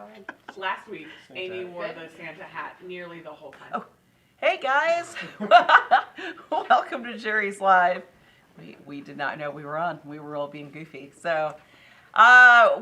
outside? Last week, Santa Amy hat. wore the Santa hat nearly the whole time. Oh. Hey guys! Welcome to Jerry's Live. We did not know we were on. We were all being goofy. So,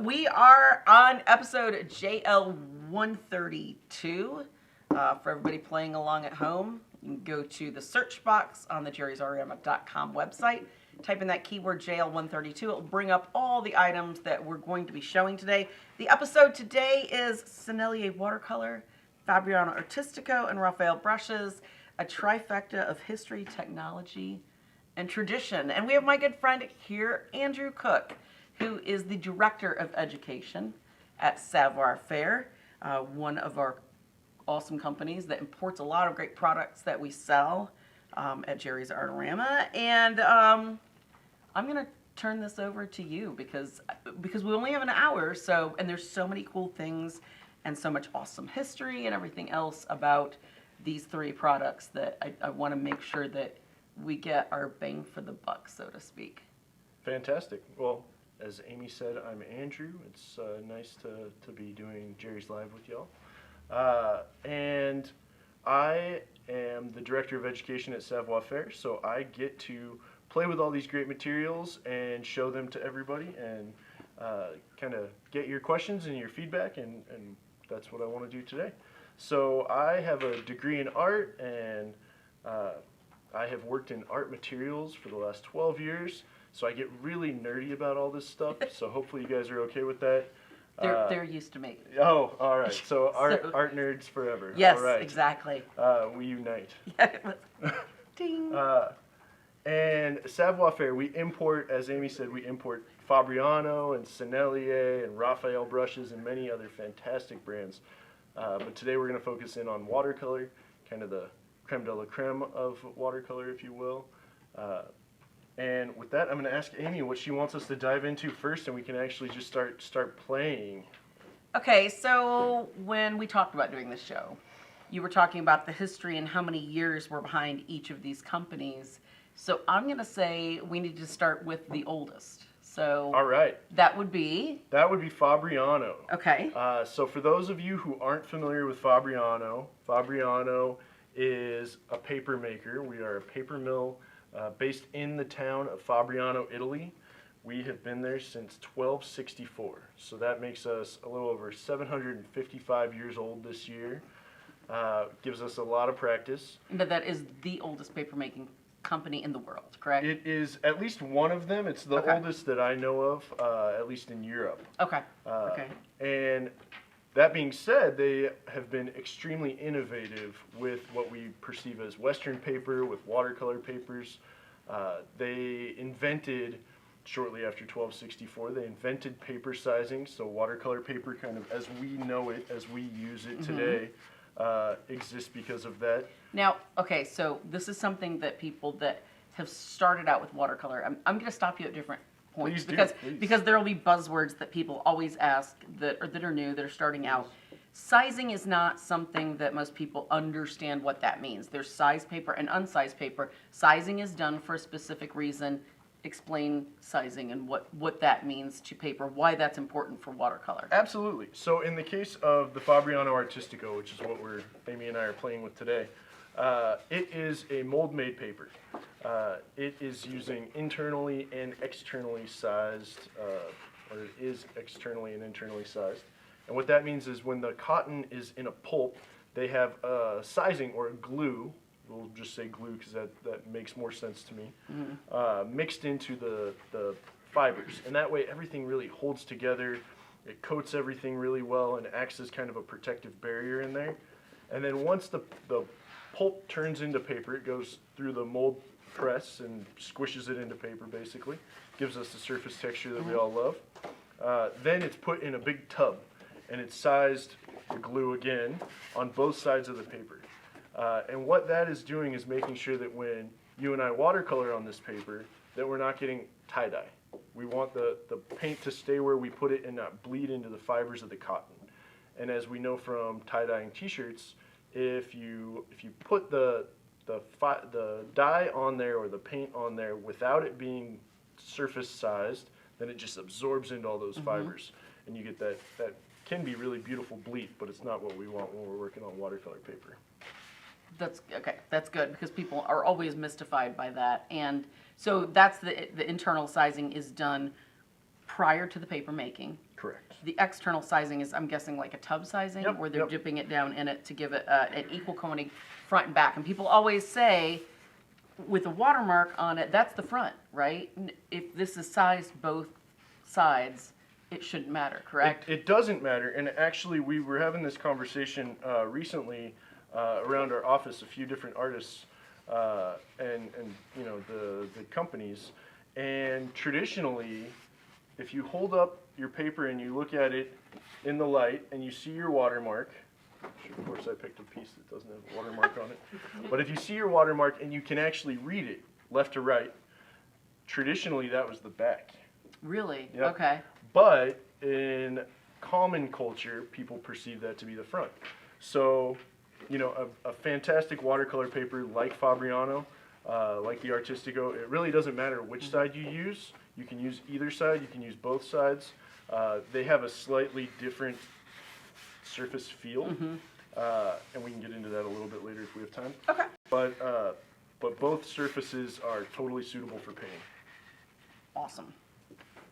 we are on episode JL 132. For everybody playing along at home, you can go to the search box on the jerrysorama.com website. Type in that keyword JL 132. It will bring up all the items that we're going to be showing today. The episode today is Sennelier Watercolor, Fabriano Artistico and Raphael Brushes, a trifecta of history, technology, and tradition. And we have my good friend here, Andrew Cook, who is the Director of Education at Savoir-Faire, one of our awesome companies that imports a lot of great products that we sell at Jerry's Artorama. And I'm going to turn this over to you because we only have an hour, and there's so many cool things and so much awesome history and everything else about these three products that I want to make sure that we get our bang for the buck, so to speak. Fantastic. Well, as Amy said, I'm Andrew. It's nice to be doing Jerry's Live with y'all. And I am the Director of Education at Savoir-Faire, so I get to play with all these great materials and show them to everybody and kind of get your questions and your feedback, and that's what I want to do today. So I have a degree in art, and I have worked in art materials for the last 12 years, so I get really nerdy about all this stuff, so hopefully you guys are okay with that. They're used to me. Oh, all right. So art nerds forever. Yes, all right. exactly. We unite. Ding. And Savoir-Faire, we import, as Amy said, we import Fabriano and Sennelier and Raphael brushes and many other fantastic brands. But today we're going to focus in on watercolor, kind of the creme de la creme of watercolor, if you will. And with that, I'm going to ask Amy what she wants us to dive into first, and we can actually just start playing. Okay, so when we talked about doing this show, you were talking about the history and how many years were behind each of these companies. So I'm going to say we need to start with the oldest. So all right. That would be Fabriano. Okay. So for those of you who aren't familiar with Fabriano, Fabriano is a paper maker. We are a paper mill based in the town of Fabriano, Italy. We have been there since 1264. So that makes us a little over 755 years old this year. Gives us a lot of practice. But that is the oldest paper-making company in the world, correct? It is at least one of them. It's the oldest that I know of, at least in Europe. Okay. Okay. And that being said, they have been extremely innovative with what we perceive as Western paper, with watercolor papers. They invented, shortly after 1264, they invented paper sizing. So watercolor paper, kind of as we know it, as we use it today, exists because of that. Now, okay, so this is something that people that have started out with watercolor, I'm going to stop you at different points because there will be buzzwords that people always ask that are new, that are starting out. Sizing is not something that most people understand what that means. There's sized paper and unsized paper. Sizing is done for a specific reason. Explain sizing and what that means to paper, why that's important for watercolor. Absolutely. So in the case of the Fabriano Artistico, which is what Amy and I are playing with today, it is a mold-made paper. It is using internally and externally sized, or it is externally and internally sized. And what that means is when the cotton is in a pulp, they have a sizing or a glue, we'll just say glue because that makes more sense to me, mixed into the fibers. And that way everything really holds together, it coats everything really well and acts as kind of a protective barrier in there. And then once the pulp turns into paper, it goes through the mold press and squishes it into paper basically, gives us the surface texture that we all love. Then it's put in a big tub and it's sized, the glue again, on both sides of the paper. And what that is doing is making sure that when you and I watercolor on this paper, that we're not getting tie-dye. We want the paint to stay where we put it and not bleed into the fibers of the cotton. And as we know from tie-dyeing t-shirts, if you put the dye on there or the paint on there without it being surface sized, then it just absorbs into all those fibers. and you get that can be really beautiful bleed, but it's not what we want when we're working on watercolor paper. That's okay. That's good because people are always mystified by that. And so that's the internal sizing is done prior to the paper making. Correct. The external sizing is, I'm guessing, like a tub sizing, Yep, where they're yep. dipping it down in it to give it an equal coating front and back. And people always say, with a watermark on it, that's the front, right? If this is sized both sides, it shouldn't matter, correct? It doesn't matter, and actually we were having this conversation recently around our office, a few different artists and you know the companies, and traditionally, if you hold up your paper and you look at it in the light and you see your watermark, which of course I picked a piece that doesn't have a watermark on it, but if you see your watermark and you can actually read it left to right, traditionally that was the back. Really? Yep. Okay. But in common culture, people perceive that to be the front. So, you know, a fantastic watercolor paper like Fabriano, like the Artistico, it really doesn't matter which side you use. You can use either side, you can use both sides. They have a slightly different surface feel, and we can get into that a little bit later if we have time. Okay. But both surfaces are totally suitable for painting. Awesome.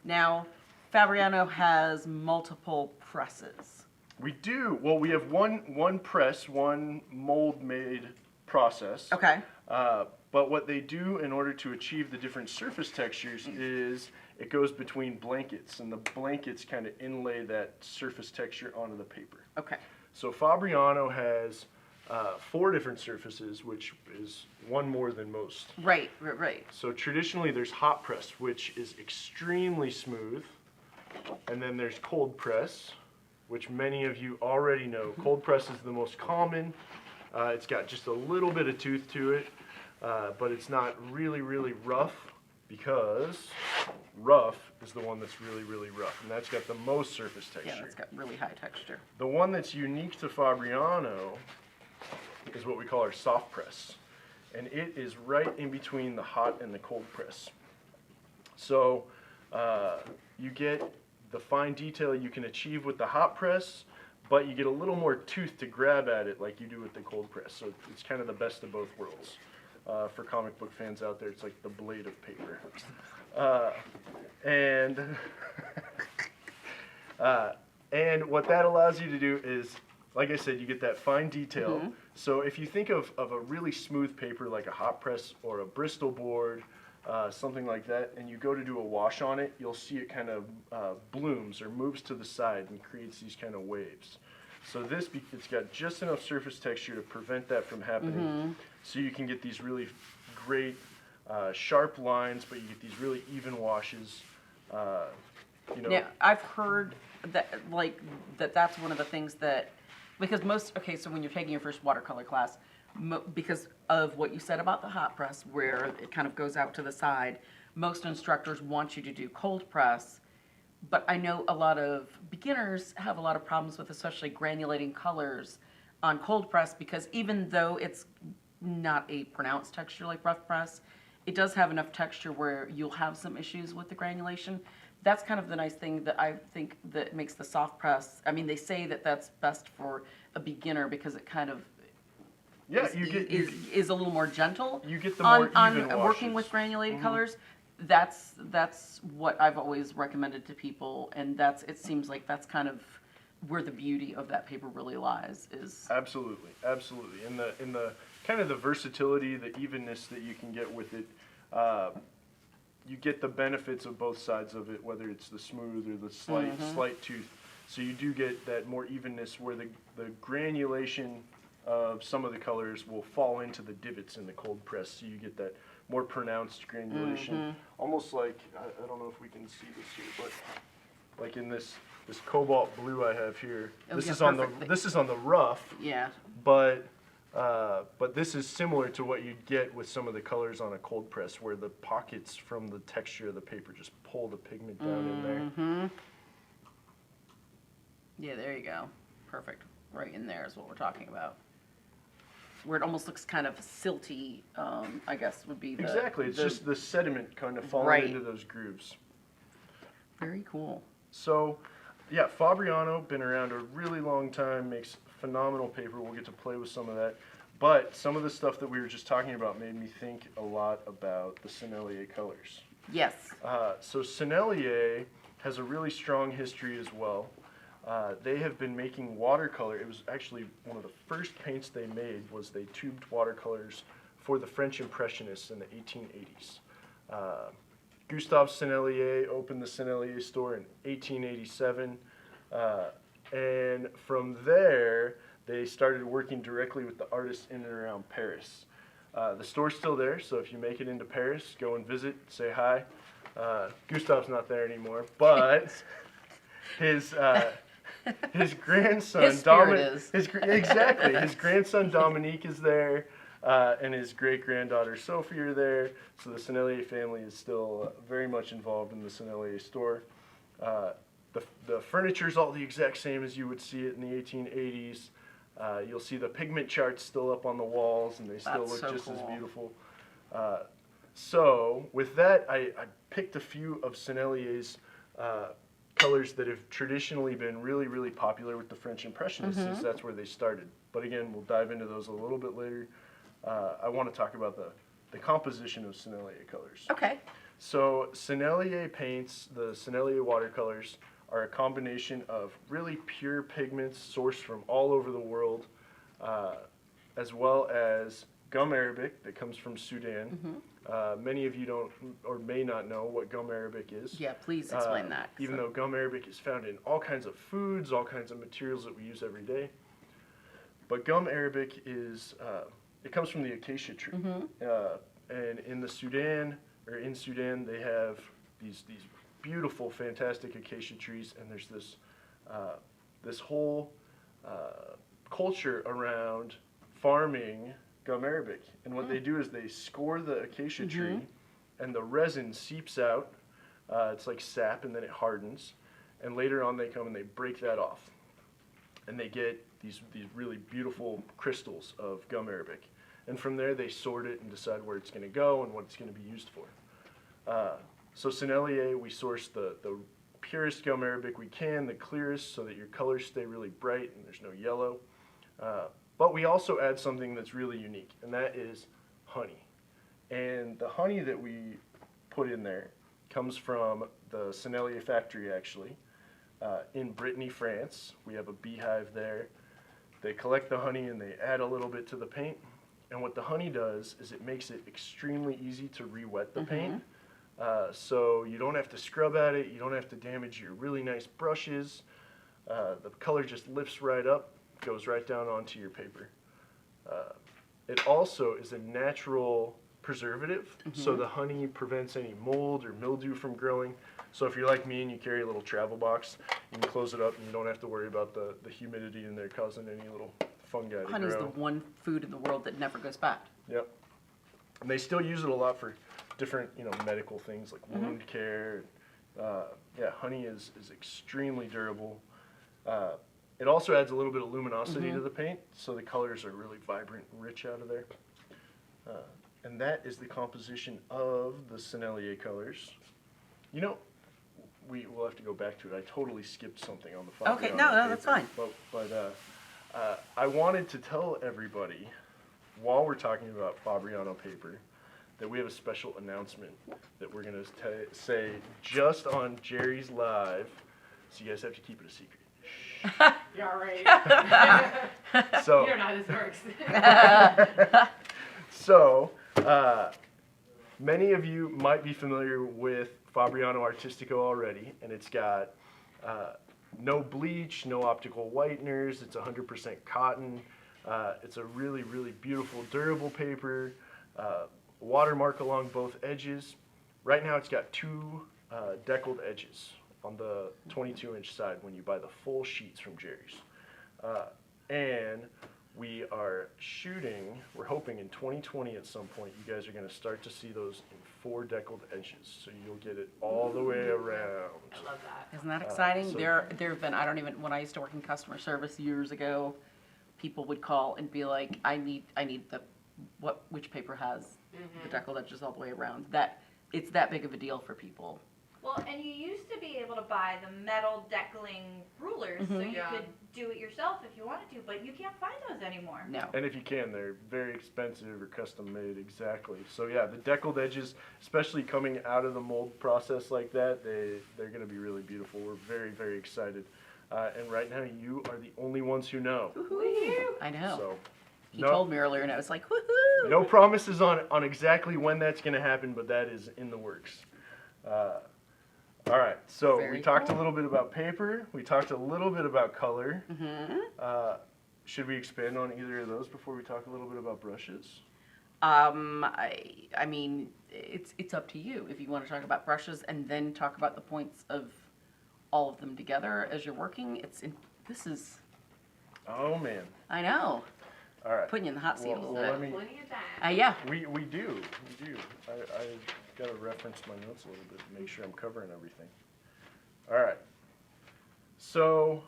Now, Fabriano has multiple presses. We do. Well, we have one press, one mold-made process. Okay. But what they do in order to achieve the different surface textures is it goes between blankets, and the blankets kind of inlay that surface texture onto the paper. Okay. So Fabriano has 4 different surfaces, which is one more than most. Right, right, right. So traditionally there's hot press, which is extremely smooth, and then there's cold press, which many of you already know. Cold press is the most common. It's got just a little bit of tooth to it, but it's not really, really rough, because rough is the one that's really, really rough, and that's got the most surface texture. Yeah, it's got really high texture. The one that's unique to Fabriano is what we call our soft press, and it is right in between the hot and the cold press. So you get the fine detail you can achieve with the hot press, but you get a little more tooth to grab at it like you do with the cold press. So it's kind of the best of both worlds. For comic book fans out there, it's like the blade of paper. And what that allows you to do is, like I said, you get that fine detail. So if you think of a really smooth paper like a hot press or a Bristol board, something like that, and you go to do a wash on it, you'll see it kind of blooms or moves to the side and creates these kind of waves. So this, it's got just enough surface texture to prevent that from happening. So you can get these really great sharp lines, but you get these really even washes. You know. Yeah, I've heard that, like, that's one of the things that, because okay, so when you're taking your first watercolor class, because of what you said about the hot press, where it kind of goes out to the side, most instructors want you to do cold press. But I know a lot of beginners have a lot of problems with especially granulating colors on cold press, because even though it's not a pronounced texture like rough press, it does have enough texture where you'll have some issues with the granulation. That's kind of the nice thing that I think that makes the soft press. I mean, they say that that's best for a beginner because it kind of is a little more gentle. You get the more even on working with washes. granulated colors. That's what I've always recommended to people, and it seems like that's kind of where the beauty of that paper really lies. Is Absolutely, absolutely. In the kind of the versatility, the evenness that you can get with it. You get the benefits of both sides of it, whether it's the smooth or the slight tooth. So you do get that more evenness where the granulation of some of the colors will fall into the divots in the cold press. So you get that more pronounced granulation, almost like, I don't know if we can see this here, but like in this cobalt blue I have here. This is on the rough. yeah. But this is similar to what you'd get with some of the colors on a cold press, where the pockets from the texture of the paper just pull the pigment down in there. Yeah, there you go. Perfect. Right in there is what we're talking about. Where it almost looks kind of silty, I guess would be the... Exactly. It's just the sediment kind of falling into those grooves. Very cool. So yeah, Fabriano, been around a really long time, makes phenomenal paper. We'll get to play with some of that. But some of the stuff that we were just talking about made me think a lot about the Sennelier colors. Yes. So Sennelier has a really strong history as well. They have been making watercolor. It was actually one of the first paints they made was they tubed watercolors for the French Impressionists in the 1880s. Gustave Sennelier opened the Sennelier store in 1887, and from there they started working directly with the artists in and around Paris. The store's still there, so if you make it into Paris, go and visit, say hi. Gustave's not there anymore, but his grandson His spirit is. Exactly, his grandson Dominique is there. And his great-granddaughter Sophie are there, so the Cinelli family is still very much involved in the Cinelli store. The furniture is all the exact same as you would see it in the 1880s. You'll see the pigment charts still up on the walls, and they still look just as beautiful. So with that, I picked a few of Cinellier's colors that have traditionally been really, really popular with the French Impressionists, since that's where they started. But again, we'll dive into those a little bit later. I want to talk about the composition of Sennelier colors. Okay. So Sennelier paints, the Sennelier watercolors, are a combination of really pure pigments sourced from all over the world, as well as gum arabic that comes from Sudan. Many of you don't or may not know what gum arabic is. Yeah, please explain that. Even though gum arabic is found in all kinds of foods, all kinds of materials that we use every day. But gum arabic is... it comes from the acacia tree, and in Sudan, they have these beautiful, fantastic acacia trees, and there's this whole culture around farming gum arabic. And what they do is they score the acacia tree, and the resin seeps out. It's like sap, and then it hardens, and later on they come and they break that off, and they get these really beautiful crystals of gum arabic. And from there, they sort it and decide where it's going to go and what it's going to be used for. So Sennelier, we source the purest gum arabic we can, the clearest, so that your colors stay really bright and there's no yellow. But we also add something that's really unique, and that is honey. And the honey that we put in there comes from the Sennelier factory, actually, in Brittany, France. We have a beehive there. They collect the honey and they add a little bit to the paint. And what the honey does is it makes it extremely easy to re-wet the paint. So you don't have to scrub at it, you don't have to damage your really nice brushes. The color just lifts right up, goes right down onto your paper. It also is a natural preservative, so the honey prevents any mold or mildew from growing. So if you're like me and you carry a little travel box, you can close it up and you don't have to worry about the humidity in there causing any little fungi to grow. Honey's the one food in the world that never goes bad. Yep. And they still use it a lot for different, medical things like wound care. Yeah, honey is extremely durable. It also adds a little bit of luminosity to the paint, so the colors are really vibrant and rich out of there. And that is the composition of the Sennelier colors. We will have to go back to it. I totally skipped something on the Fabriano Okay, no, paper, that's fine. But I wanted to tell everybody, while we're talking about Fabriano paper, that we have a special announcement that we're going to say just on Jerry's Live, so you guys have to keep it a secret. Yeah, right. So, You're not as works. So, many of you might be familiar with Fabriano Artistico already, and it's got no bleach, no optical whiteners, it's 100% cotton. It's a really, really beautiful, durable paper, watermark along both edges. Right now it's got two deckled edges on the 22-inch side when you buy the full sheets from Jerry's. And we are shooting, we're hoping in 2020 at some point, you guys are going to start to see those in 4 deckled edges. So you'll get it all the way around. I love that. Isn't that exciting? So- There have been, when I used to work in customer service years ago, people would call and be like, I need which paper has the deckled edges all the way around. It's that big of a deal for people. Well, and you used to be able to buy the metal deckling rulers, so you Yeah. could do it yourself if you wanted to, but you can't find those anymore. No. And if you can, they're very expensive or custom made, exactly. So yeah, the deckled edges, especially coming out of the mold process like that, they're going to be really beautiful. We're very, very excited. And right now, you are the only ones who know. Woohoo! I know. So He told me earlier, and I was like, woohoo! no promises on exactly when that's going to happen, but that is in the works. All right, so Very we talked cool. a little bit about paper. We talked a little bit about color. Mm-hmm. Should we expand on either of those before we talk a little bit about brushes? I mean, it's up to you if you want to talk about brushes and then talk about the points of all of them together as you're working. This is, Oh man! I know, All right. putting you in the hot seat a little Well, bit. let me- Plenty of time. Yeah. We do. I got to reference my notes a little bit to make sure I'm covering everything. All right. So,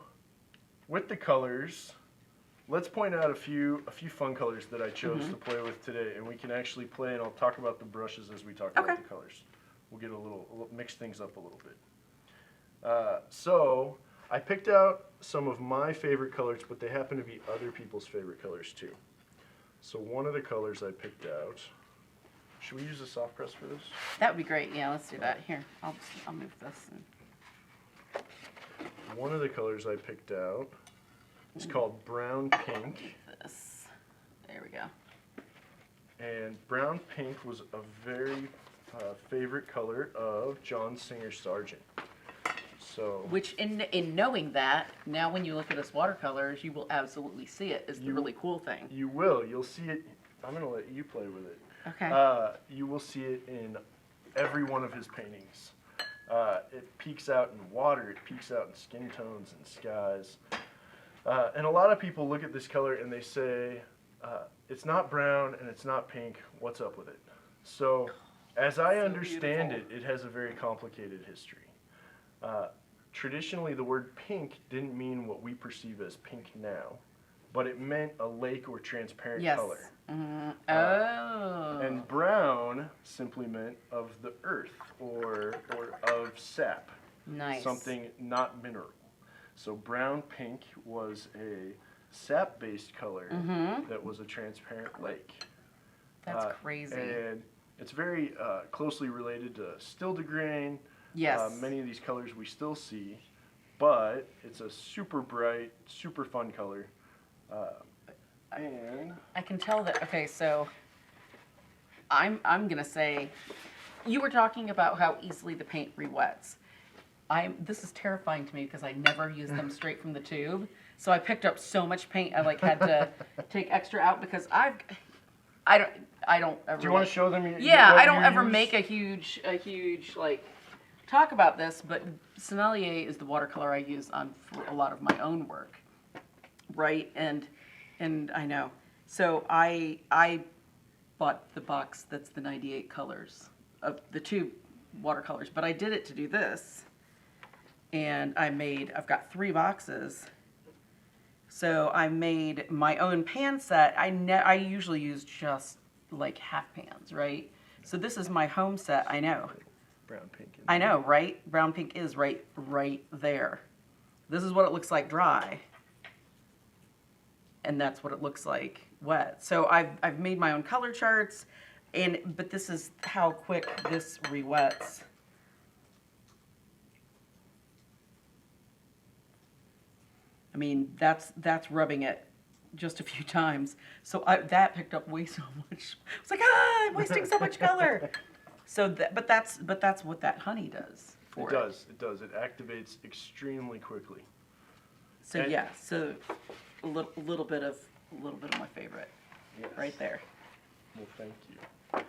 with the colors, let's point out a few fun colors that I chose to play with today, and we can actually play. And I'll talk about the brushes as we talk about Okay. the colors. We'll get a little mix things up a little bit. So, I picked out some of my favorite colors, but they happen to be other people's favorite colors too. So one of the colors I picked out. Should we use a soft press for this? That would be great. Yeah, let's do that. Here, I'll move this. One of the colors I picked out is called brown pink, This. There we go. and brown pink was a very favorite color of John Singer Sargent. So Which, in knowing that, now when you look at his watercolors, you will absolutely see it. Is the really cool thing. you'll see it. I'm gonna let you play with it. Okay. You will see it in every one of his paintings. It peeks out in water, it peeks out in skin tones and skies. And a lot of people look at this color and they say, it's not brown and it's not pink, what's up with it? So, as I So understand beautiful. it has a very complicated history. Traditionally, the word pink didn't mean what we perceive as pink now, but it meant a lake or transparent Yes. color. Oh. And brown simply meant of the earth or of sap, Nice. something not mineral. So brown pink was a sap-based color that was a transparent lake. That's crazy. And it's very closely related to still de grain. Yes. Many of these colors we still see, but it's a super bright, super fun color. And I can tell that. Okay, so I'm gonna say, you were talking about how easily the paint re-wets. This is terrifying to me because I never use them straight from the tube. So I picked up so much paint I had to take extra out because I don't ever. do you want to show them? Yeah, what I don't you ever use? make a huge talk about this, but Sennelier is the watercolor I use for a lot of my own work, right? And I know. So I bought the box that's the 98 colors of the tube watercolors, but I did it to do this, and I've got 3 boxes. So I made my own pan set. I usually use just like half pans, right? So this is my home set. I know. Brown pink. I know, right? Brown pink is right there. This is what it looks like dry. And that's what it looks like wet. So I've made my own color charts, but this is how quick this re-wets. I mean, that's rubbing it just a few times. So that picked up way so much. I was like, I'm wasting so much color. So but that's what that honey does for It does. It activates extremely quickly. So And- yeah, so a little bit of my favorite Yes. right there. Well, thank you.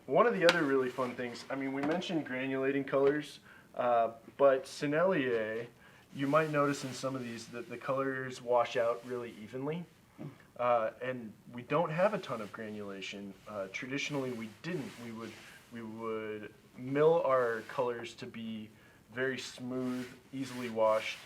One of the other really fun things, I mean, we mentioned granulating colors, but Sennelier, you might notice in some of these that the colors wash out really evenly. And we don't have a ton of granulation. Traditionally, we didn't. We would mill our colors to be very smooth, easily washed,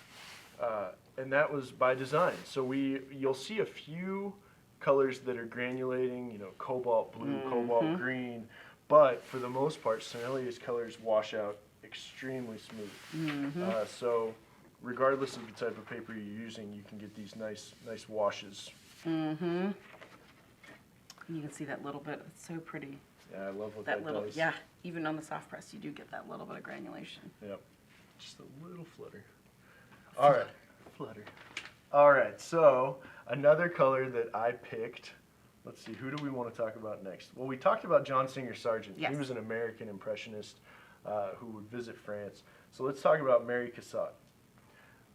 and that was by design. So you'll see a few colors that are granulating, cobalt blue, cobalt green, but for the most part, Sennelier's colors wash out extremely smooth. Mm-hmm. So regardless of the type of paper you're using, you can get these nice washes. Mm-hmm. You can see that little bit. It's so pretty. Yeah, I love what That that little, does. yeah. Even on the soft press, you do get that little bit of granulation. Yep. Just a little flutter. All right. Flutter. All right. So another color that I picked. Let's see. Who do we want to talk about next? Well, we talked about John Singer Sargent. Yes. He was an American impressionist who would visit France. So let's talk about Mary Cassatt.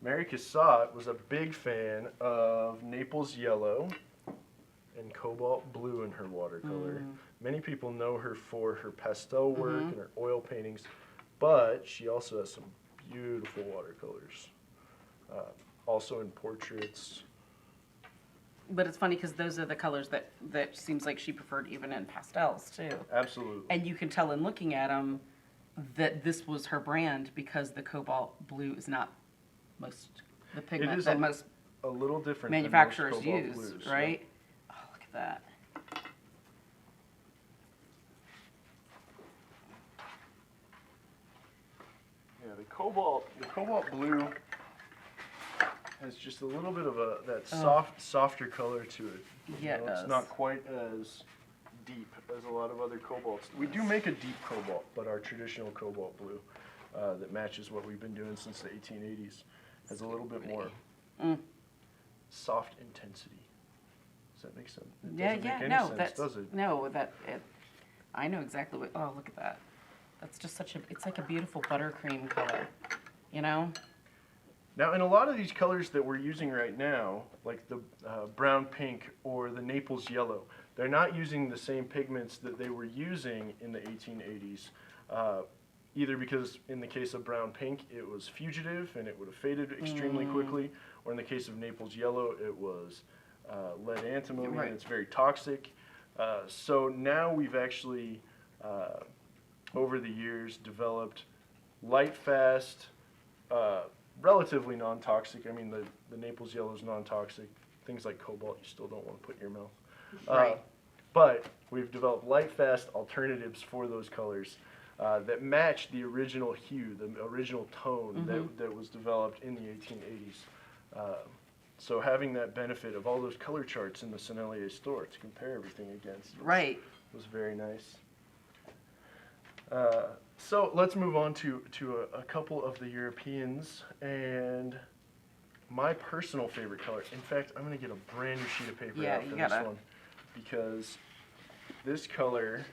Mary Cassatt was a big fan of Naples yellow and cobalt blue in her watercolor. Many people know her for her pastel work and her oil paintings, but she also has some beautiful watercolors. Also in portraits. But it's funny because those are the colors that seems like she preferred even in pastels too. Absolutely. And you can tell in looking at them that this was her brand because the cobalt blue is not the pigment is that most a little different manufacturers than most cobalt use, blues, right? Oh, look at that. Yeah, the cobalt blue has just a little bit of that softer color to it. Yeah, it does. It's not quite as deep as a lot of other cobalts. We do make a deep cobalt, but our traditional cobalt blue that matches what we've been doing since the 1880s has a little bit more soft intensity. Does that make sense? It doesn't make any sense, does it? I know exactly what. Oh, look at that. That's just it's like a beautiful buttercream color, you know? Now, in a lot of these colors that we're using right now, like the brown pink or the Naples yellow, they're not using the same pigments that they were using in the 1880s, either because in the case of brown pink, it was fugitive and it would have faded extremely quickly, or in the case of Naples yellow, it was lead antimony and it's very toxic. So now we've actually, over the years, developed light, fast, relatively non-toxic. I mean, the Naples yellow is non-toxic. Things like cobalt, you still don't want to put in your mouth. Right. But we've developed light, fast alternatives for those colors that match the original hue, the original tone that was developed in the 1880s. So having that benefit of all those color charts in the Sennelier store to compare everything against was very nice. So let's move on to a couple of the Europeans and my personal favorite color. In fact, I'm going to get a brand new sheet of paper out for this one because this color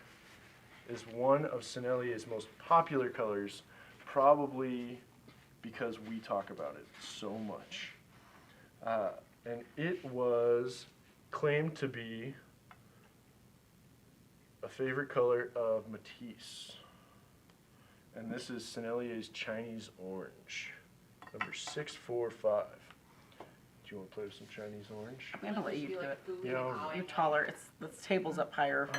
is one of Sennelier's most popular colors, probably because we talk about it so much. And it was claimed to be a favorite color of Matisse. And this is Sennelier's Chinese Orange, number 645. Do you want to play with some Chinese orange? I'm going to let you do it. Yeah. You're taller. The table's up higher,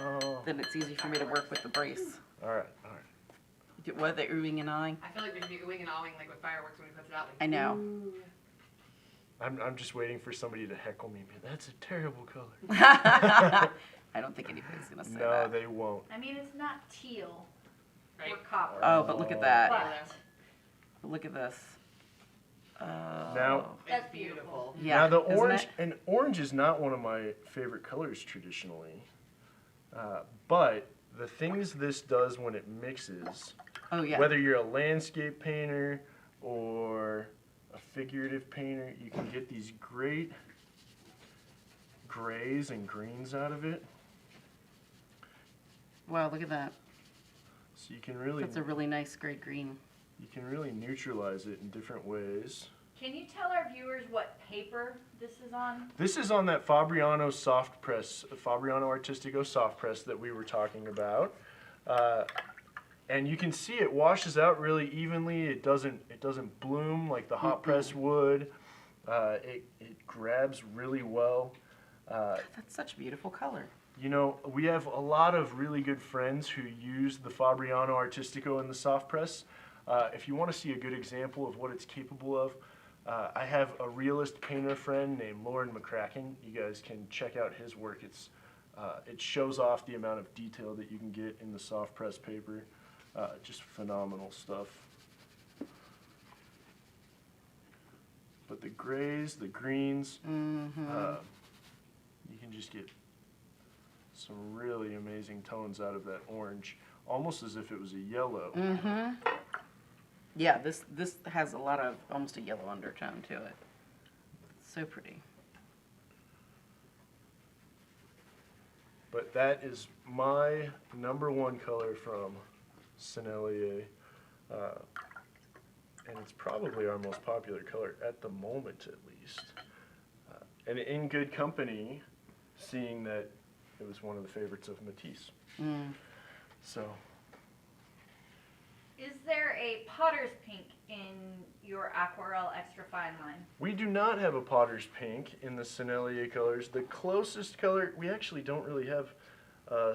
then it's easy for me to work with the brace. All right. What are they oohing and eyeing? I feel like there's be oohing and awing like with fireworks when we put it out. Like, I know. ooh. I'm just waiting for somebody to heckle me. That's a terrible color. I don't think anybody's going to say No, that. they won't. I mean, it's not teal Right. or copper. Oh, but look at that. But Look at this. Now, that's beautiful. Yeah, now the isn't orange, it? and orange is not one of my favorite colors traditionally, but the things this does when it mixes, Oh, yeah. whether you're a landscape painter or a figurative painter, you can get these great grays and greens out of it. Wow, look at that. So you can really, That's a really nice gray green. you can really neutralize it in different ways. Can you tell our viewers what paper this is on? This is on that Fabriano soft press, Fabriano Artistico soft press that we were talking about. And you can see it washes out really evenly. It doesn't bloom like the hot press would. It grabs really well. That's such a beautiful color. You know, we have a lot of really good friends who use the Fabriano Artistico in the soft press. If you want to see a good example of what it's capable of, I have a realist painter friend named Lauren McCracken. You guys can check out his work. It shows off the amount of detail that you can get in the soft press paper. Just phenomenal stuff. the grays, the greens. Mm-hmm. You can just get some really amazing tones out of that orange, almost as if it was a yellow. Mm-hmm. Yeah, this has a lot of almost a yellow undertone to it. So pretty. But that is my #1 color from Sennelier. And it's probably our most popular color at the moment, at least. And in good company, seeing that it was one of the favorites of Matisse. So. Is there a potter's pink in your Aquarelle extra fine line? We do not have a potter's pink in the Sennelier colors. The closest color, we actually don't really have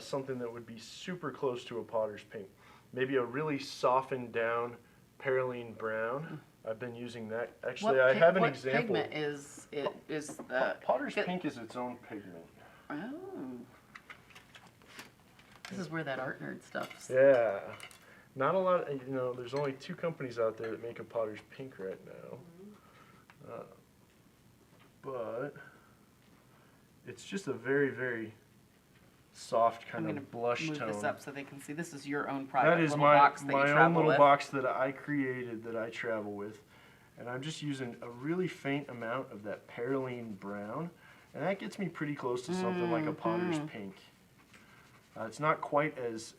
something that would be super close to a potter's pink. Maybe a really softened down perylene brown. I've been using that. Actually, I have an example. What pigment is it? Is the Potter's pink is its own pigment. Oh. This is where that art nerd stuff's. Yeah. Not a lot, there's only 2 companies out there that make a potter's pink right now. But it's just a very, very soft kind of blush move tone. this up so they can see. This is your own private That is little my box that you own travel little with. box that I created, that I travel with. And I'm just using a really faint amount of that perylene brown. And that gets me pretty close to something like a potter's pink. It's not quite as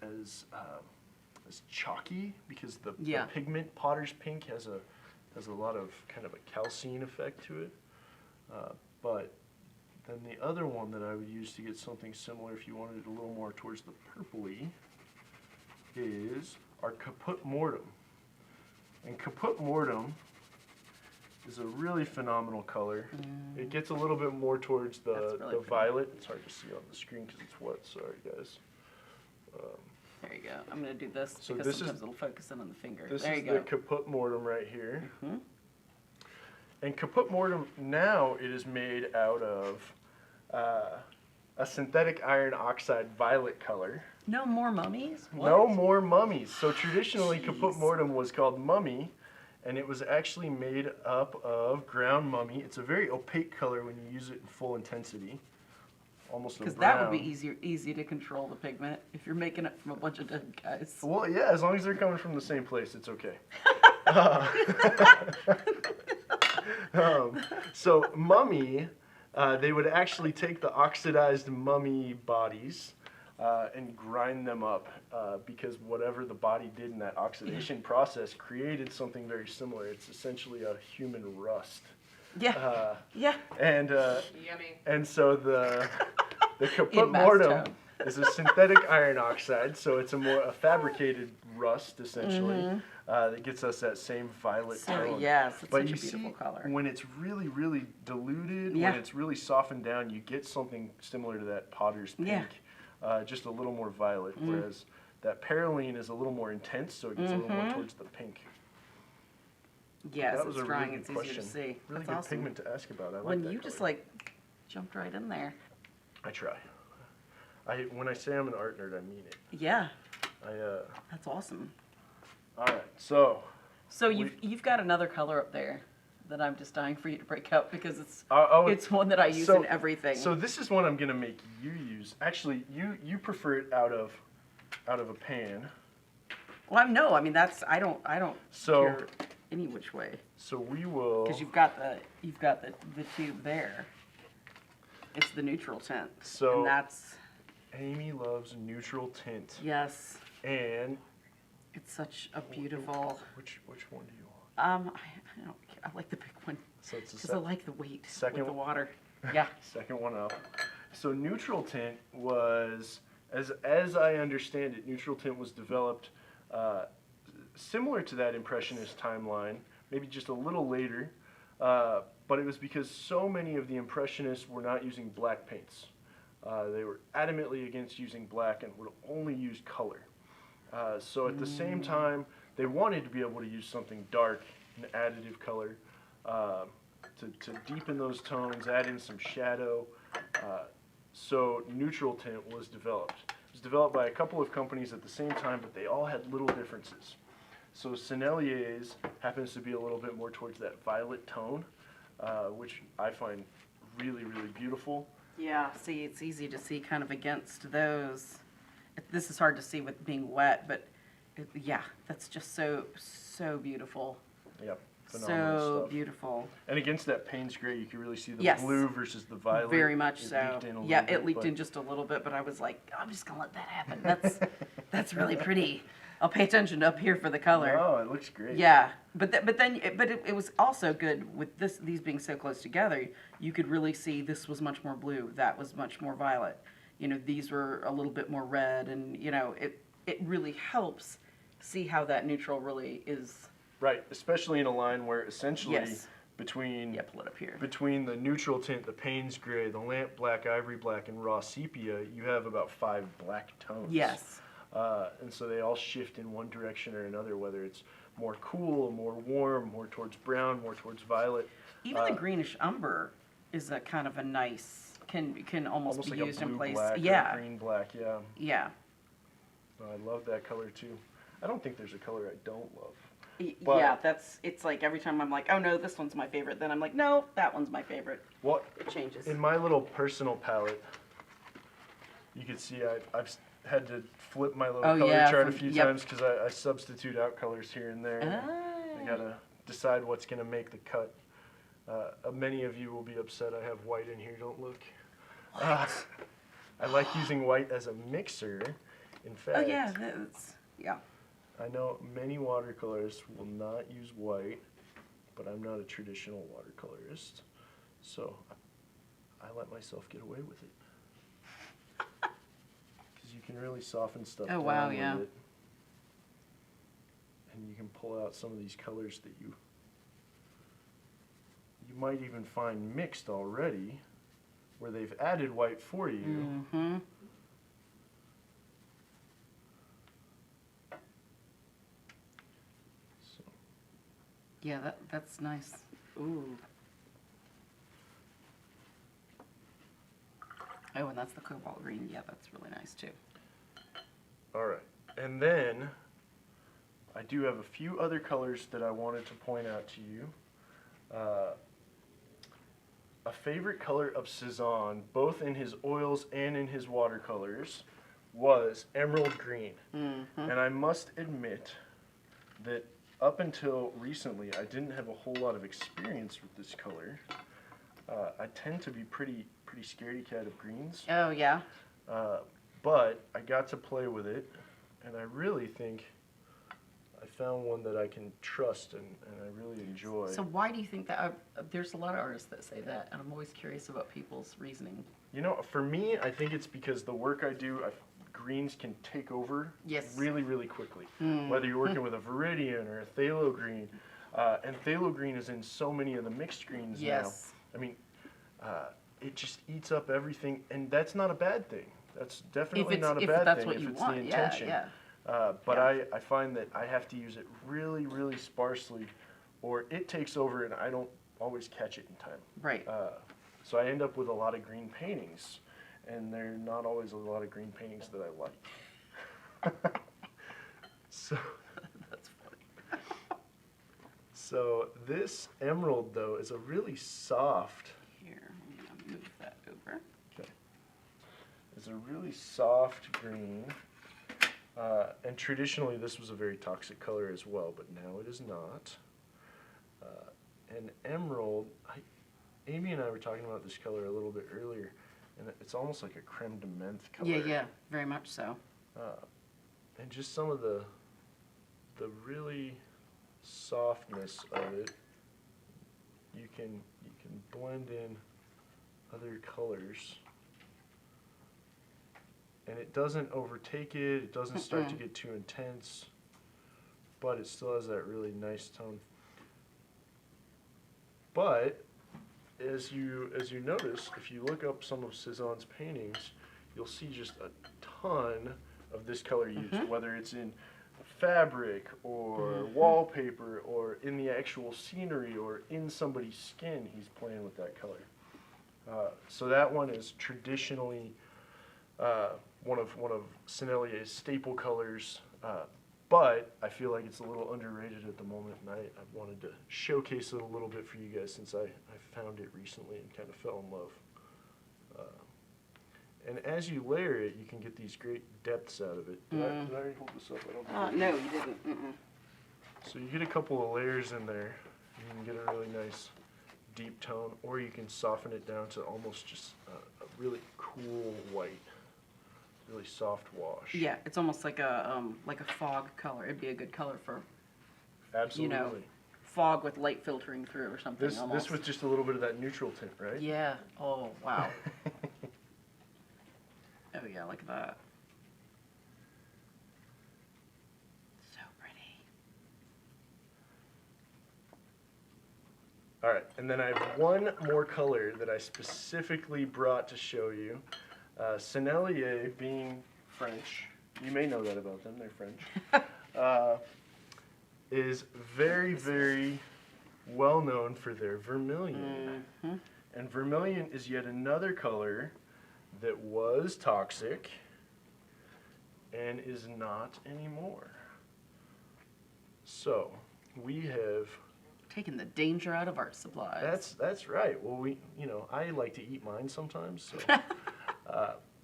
chalky, because the pigment potter's pink has a lot of kind of a calcine effect to it. But then the other one that I would use to get something similar, if you wanted it a little more towards the purpley, is our Caput Mortem. And Caput Mortem is a really phenomenal color. It gets a little bit more towards the violet. It's hard to see on the screen because it's wet. Sorry, guys. There you go. I'm going to do this So because this sometimes is- it'll focus in on the finger. This There is you go. the Caput Mortem right here. Mhm. And Caput Mortem, now it is made out of a synthetic iron oxide violet color. No more mummies? What? No more mummies. So traditionally, Caput Jeez. Mortem was called mummy, and it was actually made up of ground mummy. It's a very opaque color when you use it in full intensity, almost a brown. Because that would be easy to control the pigment if you're making it from a bunch of dead guys. Well, yeah, as long as they're coming from the same place, it's okay. So mummy, they would actually take the oxidized mummy bodies and grind them up because whatever the body did in that oxidation process created something very similar. It's essentially a human rust. Yeah. Yeah. And Yummy. and so the Caput In mass Mortem tone. is a synthetic iron oxide, so it's a fabricated rust essentially that gets us that same violet So tone. yes, it's But such you a beautiful see, color. when it's really, really diluted, Yeah. when it's really softened down, you get something similar to that potter's pink, Yeah. just a little more violet, whereas that perylene is a little more intense, so it gets a little more towards the pink. Yes, That was it's a drying. really It's good easier to question. see. Really That's good awesome. pigment to ask about. I like When that you just color. jumped right in there. I try. When I say I'm an art nerd, I mean it. Yeah, I that's awesome. all right, so So you've got another color up there that I'm just dying for you to break up because it's it's one that I use in everything. So this is one I'm gonna make you use. Actually, you prefer it out of a pan. Well, no, I mean I don't So- care any which way So we will. because you've got the tube there. It's the neutral tint. So- and that's Amy loves neutral tint, yes, and it's such a beautiful. which one do you want? I don't care. I like the big one So it's because I like the weight second with the one? water. Yeah. Second one up. So neutral tint was, as I understand it, neutral tint was developed similar to that Impressionist timeline, maybe just a little later, but it was because so many of the Impressionists were not using black paints. They were adamantly against using black and would only use color. So at the same time, they wanted to be able to use something dark, an additive color, to deepen those tones, add in some shadow. So neutral tint was developed. It was developed by a couple of companies at the same time, but they all had little differences. So Sennelier's happens to be a little bit more towards that violet tone, which I find really, really beautiful. Yeah, see, it's easy to see kind of against those. This is hard to see with being wet, but yeah, that's just so beautiful. Yep, phenomenal So stuff. beautiful. And against that Payne's gray, you can really see the Yes. blue versus the violet. Very much It so. leaked in a Yeah, little it bit, leaked but- in just a little bit, but I was like, I'm just gonna let that happen. That's really pretty. I'll pay attention up here for the color. No, it looks great. Yeah, but it was also good with these being so close together. You could really see this was much more blue, that was much more violet. You know, these were a little bit more red, and you know, it really helps see how that neutral really is. Right, especially in a line where essentially Yes. between Yeah, pull it up here. between the neutral tint, the Payne's gray, the lamp black, ivory black, and raw sepia, you have about 5 black tones. Yes. And so they all shift in one direction or another, whether it's more cool, more warm, more towards brown, more towards violet. Even the greenish umber is a kind of a nice, can almost Almost be like used a blue in place. black Yeah, or green black, yeah. yeah. No, I love that color too. I don't think there's a color I don't love. But- Yeah, it's like every time I'm like, oh no, this one's my favorite. Then I'm like, no, that one's my favorite. What It changes. in my little personal palette, you can see I've had to flip my little Oh, color yeah, chart a from- few yep. times because I substitute out colors here and there. I gotta decide what's gonna make the cut. Many of you will be upset I have white in here. Don't look. I like using white as a mixer. In fact, Oh yeah, that's yeah. I know many watercolorists will not use white, but I'm not a traditional watercolorist, so I let myself get away with it. Because you can really soften stuff Oh, down wow, with yeah. it. And you can pull out some of these colors that you might even find mixed already, where they've added white for you. Mm-hmm. So, Yeah, that's nice. Ooh. Oh, and that's the cobalt green. Yeah, that's really nice too. all right, and then I do have a few other colors that I wanted to point out to you. A favorite color of Cezanne, both in his oils and in his watercolors, was emerald green. Mm-hmm. And I must admit that up until recently, I didn't have a whole lot of experience with this color. I tend to be pretty scaredy cat of greens, Oh yeah. but I got to play with it, and I really think I found one that I can trust and I really enjoy. So why do you think that? There's a lot of artists that say that, and I'm always curious about people's reasoning. You know, for me, I think it's because the work I do, greens can take over Yes. really, really quickly. Mm. Whether you're working with a Viridian or a phthalo green, and phthalo green is in so many of the mixed greens Yes. now. I mean, it just eats up everything, and that's not a bad thing. That's definitely not a if bad that's thing what if you it's want. the Yeah, intention. yeah. But Yeah. I find that I have to use it really, really sparsely, or it takes over and I don't always catch it in time. Right. So I end up with a lot of green paintings, and they're not always a lot of green paintings that I like. So, That's funny. so this emerald, though, is a really soft, Here, I'm gonna move that over. it's a really soft green. And traditionally, this was a very toxic color as well, but now it is not. And emerald, Amy and I were talking about this color a little bit earlier, and it's almost like a creme de menthe color. Yeah, yeah, very much so. And just some of the really softness of it, you can blend in other colors. And it doesn't overtake it, it doesn't start to get too intense, but it still has that really nice tone. But as you notice, if you look up some of Cezanne's paintings, you'll see just a ton of this color used, whether it's in fabric or wallpaper or in the actual scenery or in somebody's skin, he's playing with that color. So that one is traditionally one of Sennelier's staple colors, But I feel like it's a little underrated at the moment, and I wanted to showcase it a little bit for you guys since I found it recently and kind of fell in love. And as you layer it, you can get these great depths out of it. Did I already hold this up? I don't think No, you didn't. So you get a couple of layers in there, you can get a really nice deep tone, or you can soften it down to almost just a really cool white, really soft wash. Yeah, it's almost like a fog color. It'd be a good color for Absolutely. fog with light filtering through or something. This with just a little bit of that neutral tint, right? Yeah. Oh wow. Oh yeah, look at that. So pretty. All right, and then I have one more color that I specifically brought to show you. Sennelier, being French, you may know that about them, they're French, is very, very well known for their vermilion. And vermilion is yet another color that was toxic and is not anymore. So we have Taking the danger out of art supplies. that's right. Well, I like to eat mine sometimes, so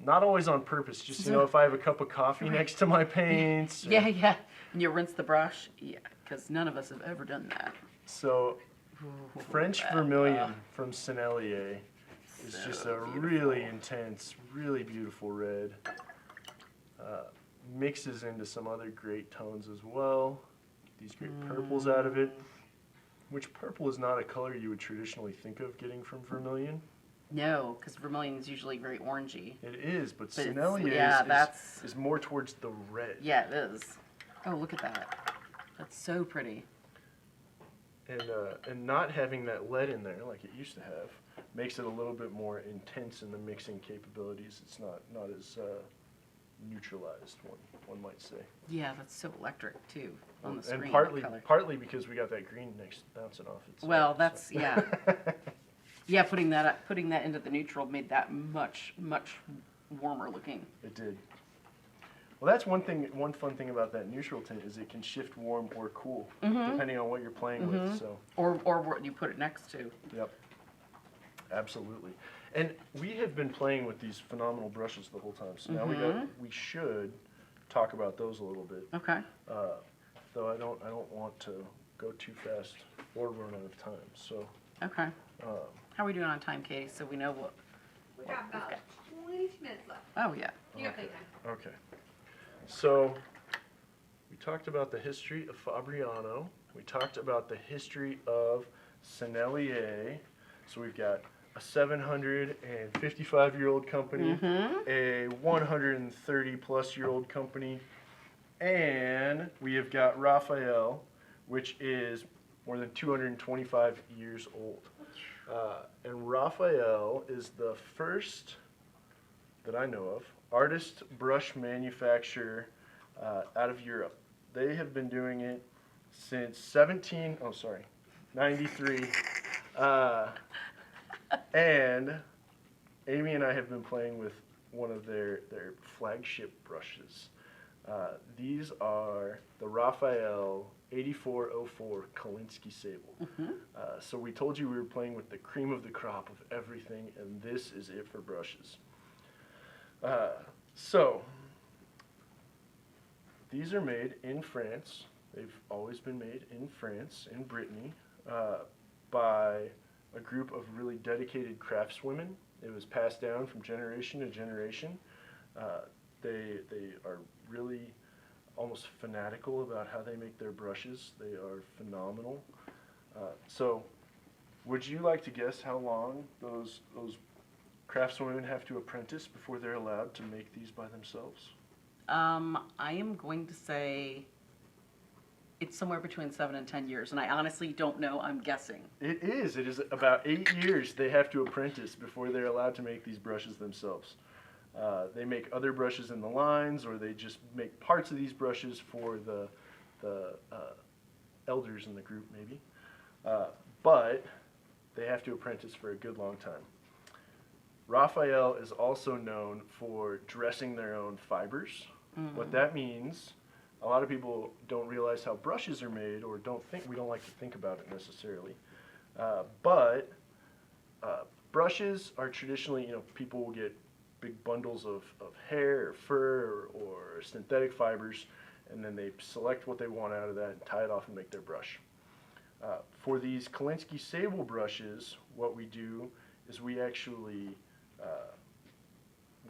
not always on purpose. Just if I have a cup of coffee next to my paints. Yeah, yeah. And you rinse the brush. Yeah, because none of us have ever done that. So French vermilion from Sennelier is just a really intense, really beautiful red. Mixes into some other great tones as well. These great purples out of it. Which purple is not a color you would traditionally think of getting from vermilion. No, because vermilion is usually very orangey. It is, but But Sennelier is more towards the red. Yeah, it is. Oh, look at that. That's so pretty. And not having that lead in there like it used to have makes it a little bit more intense in the mixing capabilities. It's not as neutralized, one might say. Yeah, that's so electric too on the screen. And color. partly because we got that green next bouncing off it. Well, that's yeah. Yeah, putting that into the neutral made that much warmer looking. It did. Well, that's one fun thing about that neutral tint is it can shift warm or cool depending on what you're playing with. So. Or what you put it next to. Yep. Absolutely. And we have been playing with these phenomenal brushes the whole time. So now we should talk about those a little bit. Okay. Though I don't want to go too fast or run out of time. So. Okay. How are we doing on time, Katie? So we know what. We got about 20 minutes left. Oh yeah. You got playtime. Okay. So we talked about the history of Fabriano. We talked about the history of Sennelier. So we've got a 755-year-old company, a 130-plus-year-old company, and we have got Raphael, which is more than 225 years old. And Raphael is the first that I know of artist brush manufacturer out of Europe. They have been doing it since 93. And Amy and I have been playing with one of their flagship brushes. These are the Raphael 8404 Kolinsky Sable. So we told you we were playing with the cream of the crop of everything, and this is it for brushes. So these are made in France. They've always been made in France, in Brittany, by a group of really dedicated craftswomen. It was passed down from generation to generation. They are really almost fanatical about how they make their brushes. They are phenomenal. So would you like to guess how long those craftswomen have to apprentice before they're allowed to make these by themselves? I am going to say it's somewhere between 7 and 10 years, and I honestly don't know. I'm guessing. It is about 8 years they have to apprentice before they're allowed to make these brushes themselves. They make other brushes in the lines, or they just make parts of these brushes for the elders in the group, maybe. But they have to apprentice for a good long time. Raphael is also known for dressing their own fibers. What that means a lot of people don't realize how brushes are made, or we don't like to think about it necessarily. But brushes are traditionally, people will get big bundles of hair or fur or synthetic fibers, and then they select what they want out of that and tie it off and make their brush. For these Kolinsky Sable brushes, what we do is we actually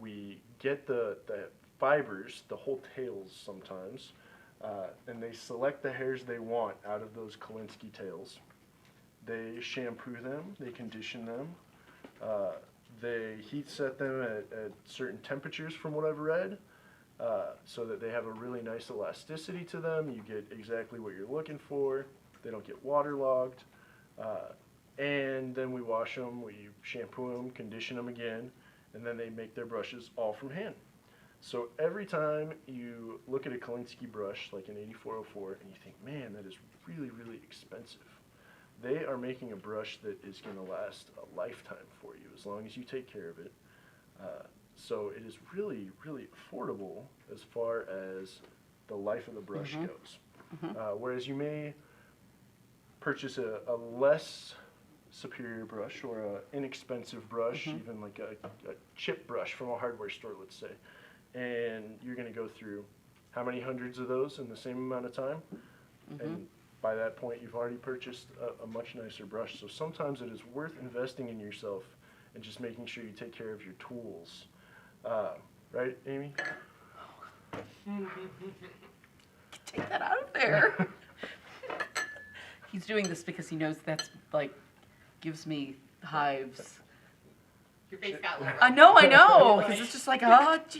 we get the fibers, the whole tails sometimes, and they select the hairs they want out of those Kolinsky tails. They shampoo them, they condition them, they heat set them at certain temperatures from what I've read, so that they have a really nice elasticity to them. You get exactly what you're looking for. They don't get waterlogged. And then we wash them, we shampoo them, condition them again, and then they make their brushes all from hand. So every time you look at a Kolinsky brush, like an 8404, and you think, man, that is really, really expensive, they are making a brush that is going to last a lifetime for you, as long as you take care of it. So it is really, really affordable as far as the life of the brush goes. Whereas you may purchase a less superior brush or an inexpensive brush, even like a chip brush from a hardware store, let's say, and you're going to go through how many hundreds of those in the same amount of time, and by that point you've already purchased a much nicer brush. So sometimes it is worth investing in yourself and just making sure you take care of your tools. Right, Amy? Take that out of there. He's doing this because he knows that's like gives me hives. Your face got lit. I know, because it's just like, oh, Do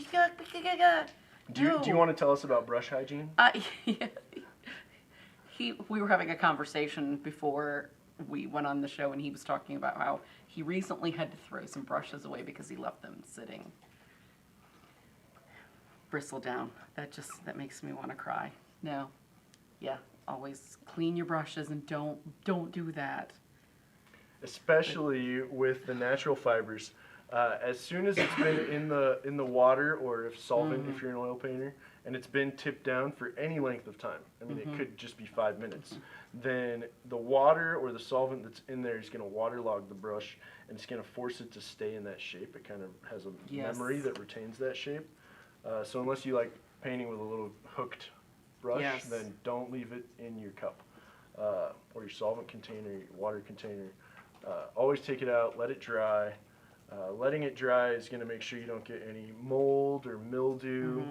you want to tell us about brush hygiene? We were having a conversation before we went on the show, and he was talking about how he recently had to throw some brushes away because he left them sitting. Bristle down. That makes me want to cry. No. Yeah. Always clean your brushes and don't do that. Especially with the natural fibers. As soon as it's been in the water, or if solvent, if you're an oil painter, and it's been tipped down for any length of time, I mean, it could just be 5 minutes, then the water or the solvent that's in there is going to waterlog the brush, and it's going to force it to stay in that shape. It kind of has a memory that retains that shape. So unless you like painting with a little hooked brush, then don't leave it in your cup or your solvent container, your water container. Always take it out, let it dry. Letting it dry is going to make sure you don't get any mold or mildew.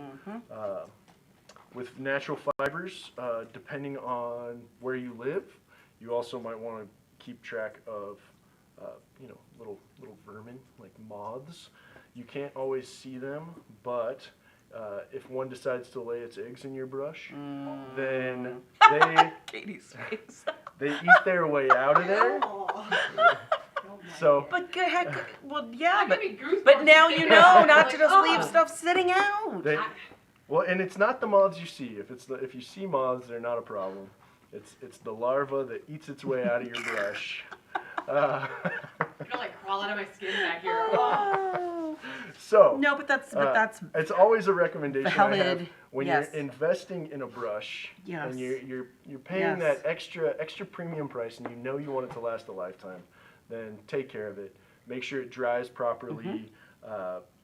With natural fibers, depending on where you live, you also might want to keep track of little vermin like moths. You can't always see them, but if one decides to lay its eggs in your brush, then Katie's face. they eat their way out of there. So, but but now you know not to just leave stuff sitting out. Well, and it's not the moths you see. If you see moths, they're not a problem. It's the larva that eats its way out of your brush. You're gonna like crawl out of my skin back here. So no, but that's it's always a recommendation valid. I have when you're investing in a brush and you're paying that extra premium price, and you want it to last a lifetime. Then take care of it. Make sure it dries properly.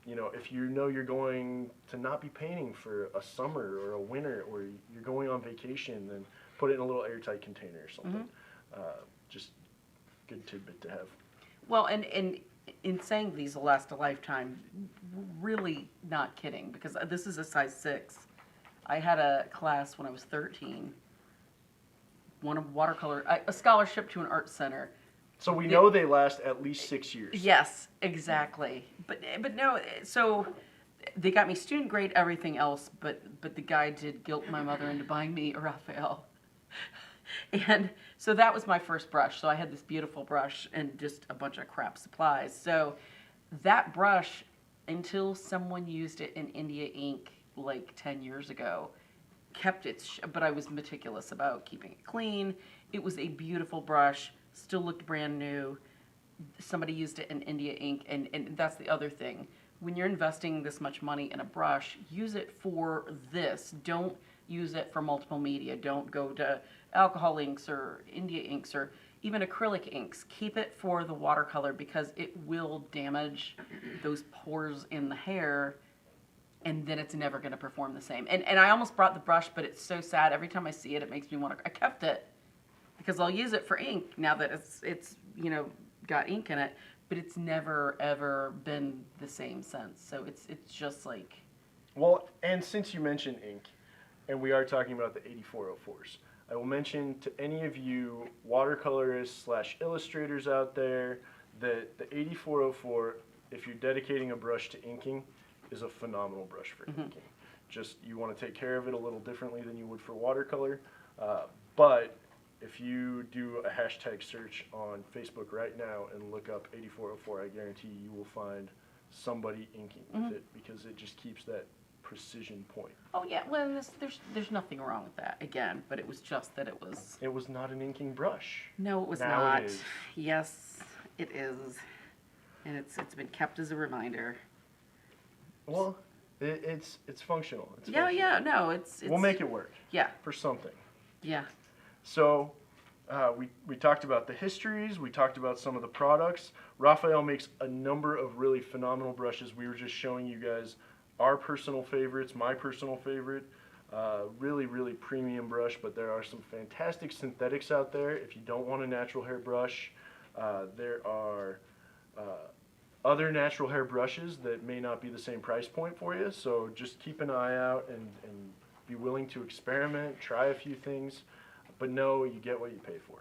If you're going to not be painting for a summer or a winter, or you're going on vacation, then put it in a little airtight container or something. Just good tidbit to have. Well, and in saying these will last a lifetime, really not kidding, because this is a size 6. I had a class when I was 13, a scholarship to an art center. So we know they last at least 6 years. Yes, exactly. But no, so they got me student grade everything else, but the guy did guilt my mother into buying me a Raphael. And so that was my first brush. So I had this beautiful brush and just a bunch of crap supplies. So that brush, until someone used it in India ink like 10 years ago, kept its, but I was meticulous about keeping it clean. It was a beautiful brush. Still looked brand new. Somebody used it in India ink, and that's the other thing. When you're investing this much money in a brush, use it for this. Don't use it for multiple media. Don't go to alcohol inks or India inks or even acrylic inks. Keep it for the watercolor because it will damage those pores in the hair, and then it's never going to perform the same. And I almost brought the brush, but it's so sad. Every time I see it, it makes me want to. I kept it because I'll use it for ink now that it's you know, got ink in it, but it's never ever been the same since. So it's just like. Well, and since you mentioned ink, and we are talking about the 8404s, I will mention to any of you watercolorists / illustrators out there that the 8404, if you're dedicating a brush to inking, is a phenomenal brush for inking. Just, you want to take care of it a little differently than you would for watercolor, but if you do a hashtag search on Facebook right now and look up 8404, I guarantee you will find somebody inking with it because it just keeps that precision point. Oh yeah, well there's nothing wrong with that again, but it was just that it was. It was not an inking brush. No, it was Now not. it is. Yes, it is, and it's been kept as a reminder. Well, it's functional. It's Yeah, functional. yeah, no, it's. We'll make it work Yeah, for something. yeah. So we talked about the histories, we talked about some of the products. Raphael makes a number of really phenomenal brushes. We were just showing you guys our personal favorites, my personal favorite. Really, really premium brush, but there are some fantastic synthetics out there. If you don't want a natural hair brush, there are other natural hair brushes that may not be the same price point for you. So just keep an eye out and be willing to experiment, try a few things. But know you get what you pay for.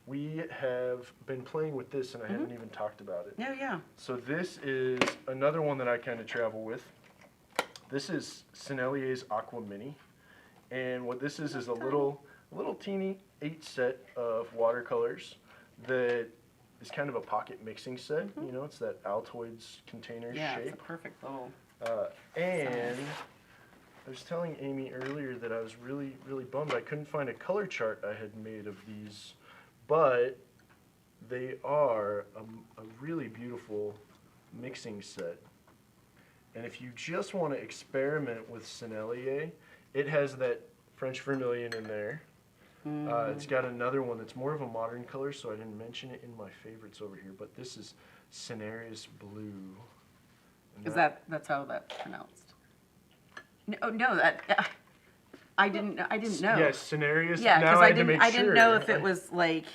We have been playing with this, and I haven't even talked about it. No, yeah. So this is another one that I kind of travel with. This is Sennelier's Aqua Mini, and what this is a little teeny 8 set of watercolors that is kind of a pocket mixing set. You know, it's that Altoids container Yeah, shape. it's a perfect little. And I was telling Amy earlier that I was really, really bummed I couldn't find a color chart I had made of these, but they are a really beautiful mixing set. And if you just want to experiment with Sennelier, it has that French vermilion in there. It's got another one that's more of a modern color, so I didn't mention it in my favorites over here, but this is Cineris Blue. And Is that's how that's pronounced? No, that I didn't know. Yes, Cineris. Yeah, now because I had to make I didn't sure. know if it was like,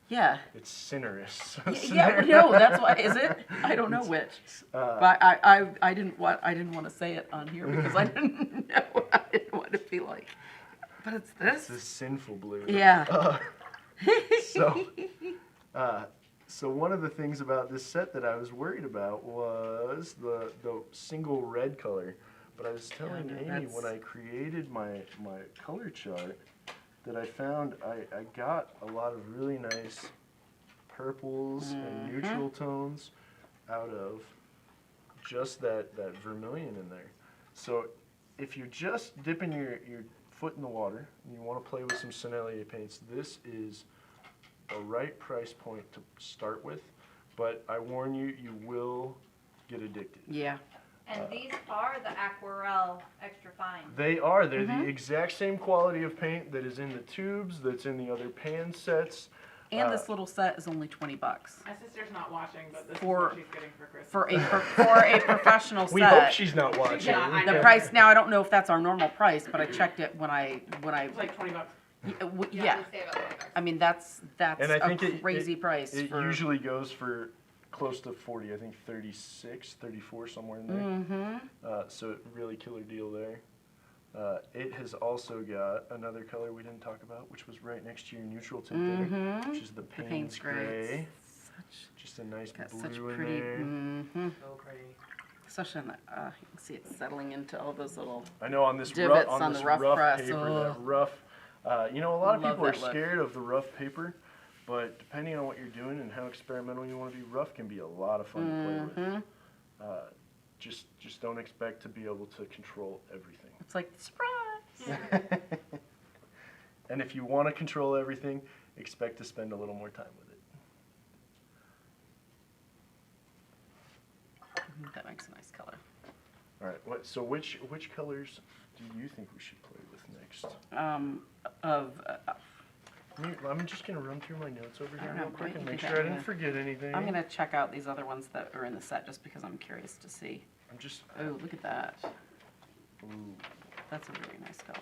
yeah. It's Cineris. Yeah, no, that's why. Is it? I don't know which. But I didn't want to say it on here because I didn't know. I didn't want to be like. But it's this. It's a sinful blue. Yeah. So one of the things about this set that I was worried about was the single red color. But I was telling Amy when I created my color chart that I found I got a lot of really nice purples and neutral tones out of just that vermilion in there. So if you're just dipping your foot in the water and you want to play with some Sennelier paints, this is a right price point to start with, but I warn you, you will get addicted. Yeah. And these are the Aquarelle extra fine. They're the exact same quality of paint that is in the tubes, that's in the other pan sets. And this little set is only $20 My sister's not watching, but this is For- what she's getting for Christmas. for a professional set. We hope she's not watching. Yeah, I The know. price now, I don't know if that's our normal price, but I checked it when I It's like $20. yeah. Save about $20. I mean that's And I think a crazy price. It for, usually goes for close to 40, I think 36, 34, somewhere in there. So really killer deal there. It has also got another color we didn't talk about, which was right next to your neutral tint there, which is the Payne's Payne's Gray. Such, Just a nice got blue such in pretty, there. So pretty. especially on the, you can see it settling into all those little. I know on this Divots rough, on this the rough press. paper, Ugh. that rough. You know, a lot of Love people are that look. scared of the rough paper, but depending on what you're doing and how experimental you want to be, rough can be a lot of fun to play with. Just don't expect to be able to control everything. It's like surprise. And if you want to control everything, expect to spend a little more time with it. That makes a nice color. All right. So which colors do you think we should play with next? I'm just gonna run through my notes over here don't know, real quick and you make can sure I do didn't that. forget anything. I'm gonna check out these other ones that are in the set just because I'm curious to see. Oh, look at that. Ooh. That's a really nice color.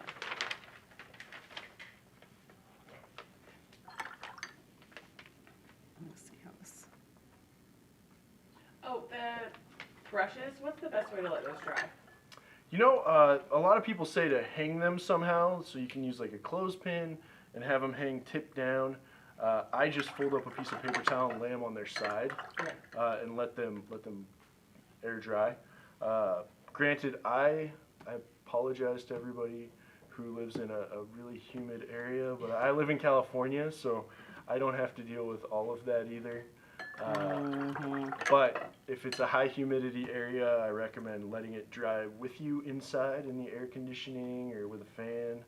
Let's see how this. Oh, the brushes. What's the best way to let those dry? You know, a lot of people say to hang them somehow, so you can use like a clothespin and have them hang tip down. I just fold up a piece of paper towel and lay them on their side, Okay. and let them air dry. Granted, I apologize to everybody who lives in a really humid area, but I live in California, so I don't have to deal with all of that either. But if it's a high humidity area, I recommend letting it dry with you inside in the air conditioning or with a fan,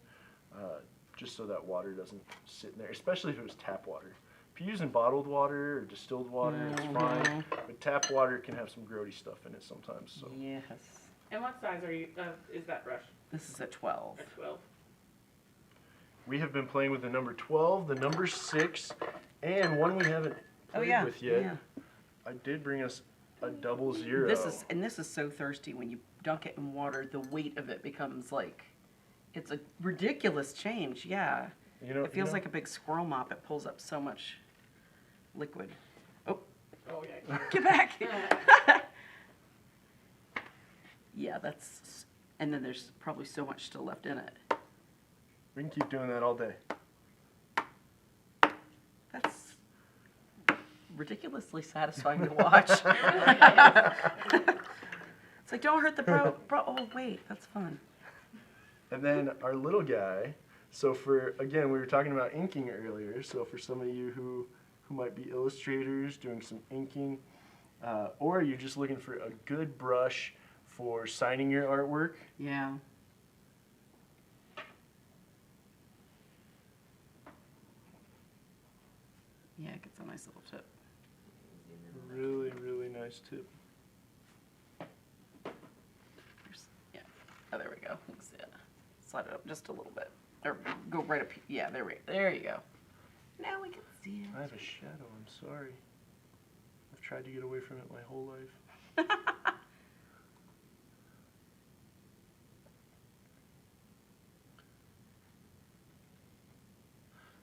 just so that water doesn't sit in there, especially if it was tap water. If you're using bottled water or distilled water, it's fine, but tap water can have some grody stuff in it sometimes. So. Yes. And what size are you? Is that brush? This is a 12. A 12. We have been playing with the number 12, the number 6, and one we haven't played with yet. Yeah. I did bring us a 00. This is so thirsty when you dunk it in water. The weight of it becomes like, it's a ridiculous change. Yeah. You know, It feels like a big squirrel mop. It pulls up so much liquid. Oh, Oh yeah. get back. Yeah, that's, and then there's probably so much still left in it. we can keep doing that all day. That's ridiculously satisfying to watch. It's like, don't hurt the bro. Oh, wait, that's fun. And then our little guy, so again, we were talking about inking earlier, so for some of you who might be illustrators doing some inking, or you're just looking for a good brush for signing your artwork, Yeah. Yeah, it gets a nice little tip. really, really nice tip. Yeah. Oh, there we go. You can see it. Slide it up just a little bit. Or go right up. Yeah, there you go. Now we can see it. I have a shadow, I'm sorry. I've tried to get away from it my whole life.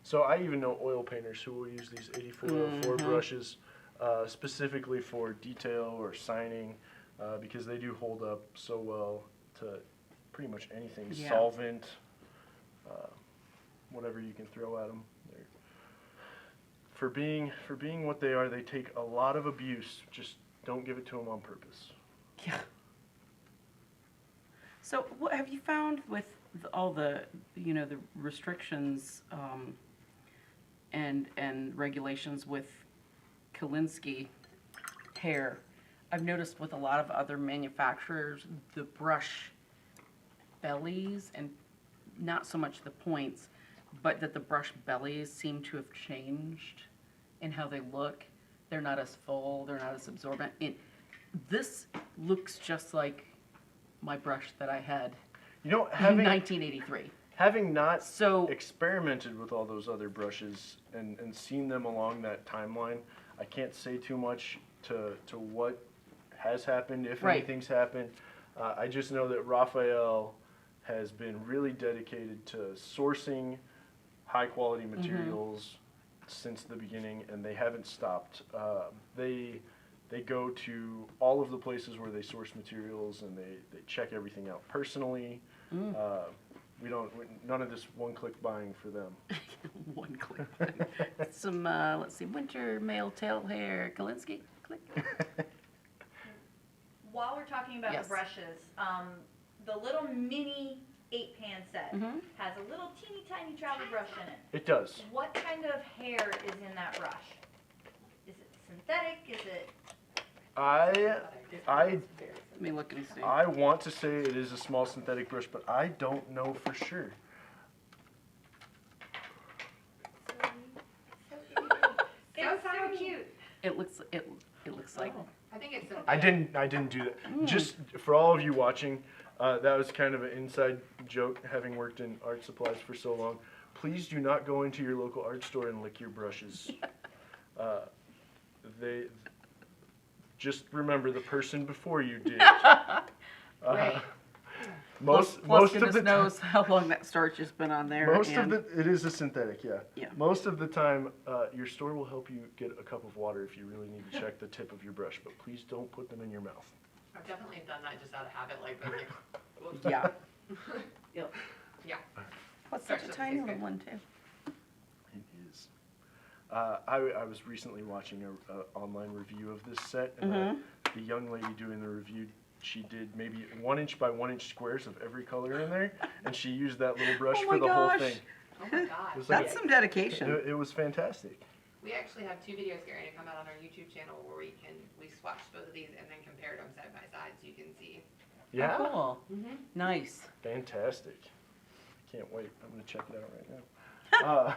So I even know oil painters who will use these 8404 brushes specifically for detail or signing because they do hold up so well to pretty much anything. Yeah. Solvent, whatever you can throw at them. For being what they are, they take a lot of abuse. Just don't give it to them on purpose. Yeah. So what have you found with all the, the restrictions and regulations with Kolinsky hair? I've noticed with a lot of other manufacturers, the brush bellies, and not so much the points, but that the brush bellies seem to have changed in how they look. They're not as full, they're not as absorbent. This looks just like my brush that I had You know, in 1983. having not So, experimented with all those other brushes and seen them along that timeline, I can't say too much to what has happened, if Right. anything's happened. I just know that Raphael has been really dedicated to sourcing high quality materials since the beginning, and they haven't stopped. They go to all of the places where they source materials, and they check everything out personally. None of this one-click buying for them. one click. Some, let's see, winter male tail hair, Kolinsky, click. While we're talking about Yes. the brushes, the little mini 8-pan set Mhm. has a little teeny tiny travel brush in it. It does. What kind of hair is in that brush? Is it synthetic? Is it? I Let me look and see. I want to say it is a small synthetic brush, but I don't know for sure. It's so cute. It looks like, I think it's. I didn't do that. Just for all of you watching, that was kind of an inside joke, having worked in art supplies for so long. Please do not go into your local art store and lick your brushes. They just remember the person before you did. Right. Most Plus of goodness the knows how long that starch has been on there. it is a synthetic, yeah. Yeah. Most of the time, your store will help you get a cup of water if you really need to check the tip of your brush, but please don't put them in your mouth. I've definitely done that just out of habit, like, whoops. Yeah. Yep. Yeah. What's such a Starch tiny doesn't taste little one too? It is. I was recently watching an online review of this set, and the young lady doing the review, she did maybe 1 inch by 1 inch squares of every color in there, and she used that little brush Oh for my the whole gosh. thing. Oh my god. It was like That's some dedication. it was fantastic. We actually have 2 videos getting to come out on our YouTube channel where we swatched both of these and then compared them side by side so you can see. Yeah. Cool. Nice. Fantastic. Can't wait. I'm going to check it out right now.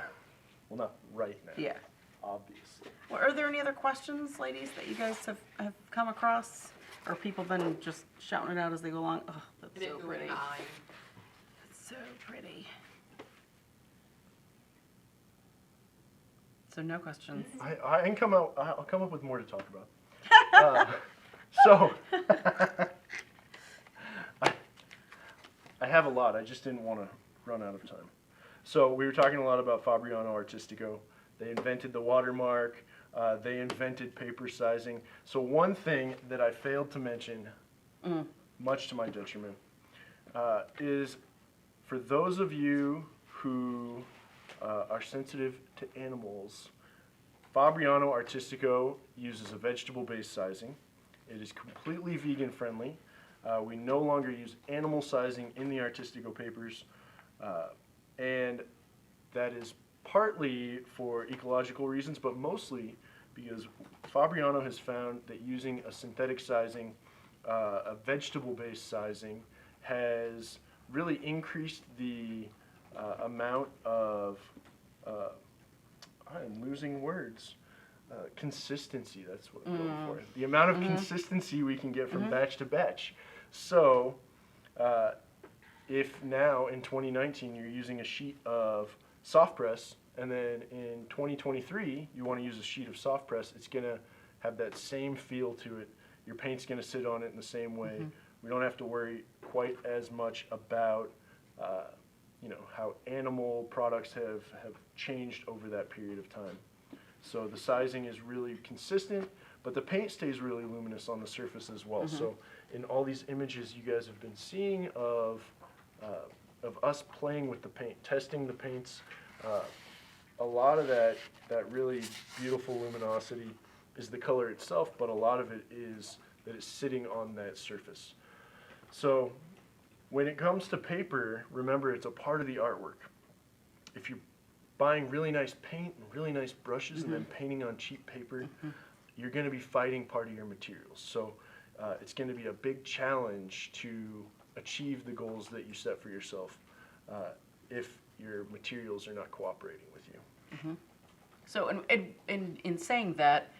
Well, not right now. Yeah. Obviously. Well, are there any other questions, ladies, that you guys have come across? Or people been just shouting it out as they go along? Oh, that's And so then pretty. eye. That's so pretty. So no questions. I can come out. I'll come up with more to talk about. So I have a lot. I just didn't want to run out of time. So we were talking a lot about Fabriano Artistico. They invented the watermark. They invented paper sizing. So one thing that I failed to mention, much to my detriment, is for those of you who are sensitive to animals, Fabriano Artistico uses a vegetable-based sizing. It is completely vegan-friendly. We no longer use animal sizing in the Artistico papers, and that is partly for ecological reasons, but mostly because Fabriano has found that using a synthetic sizing, a vegetable-based sizing, has really increased the amount of, I'm losing words, consistency, that's what I'm going for. The amount of consistency we can get from batch to batch. So, if now in 2019 you're using a sheet of soft press, and then in 2023 you want to use a sheet of soft press, it's going to have that same feel to it. Your paint's going to sit on it in the same way. We don't have to worry quite as much about how animal products have changed over that period of time. So the sizing is really consistent, but the paint stays really luminous on the surface as well. So in all these images you guys have been seeing of us playing with the paint, testing the paints, a lot of that really beautiful luminosity is the color itself, but a lot of it is that it's sitting on that surface. So when it comes to paper, remember it's a part of the artwork. If you're buying really nice paint and really nice brushes and then painting on cheap paper, you're going to be fighting part of your materials. So it's going to be a big challenge to achieve the goals that you set for yourself if your materials are not cooperating with you. So in saying that,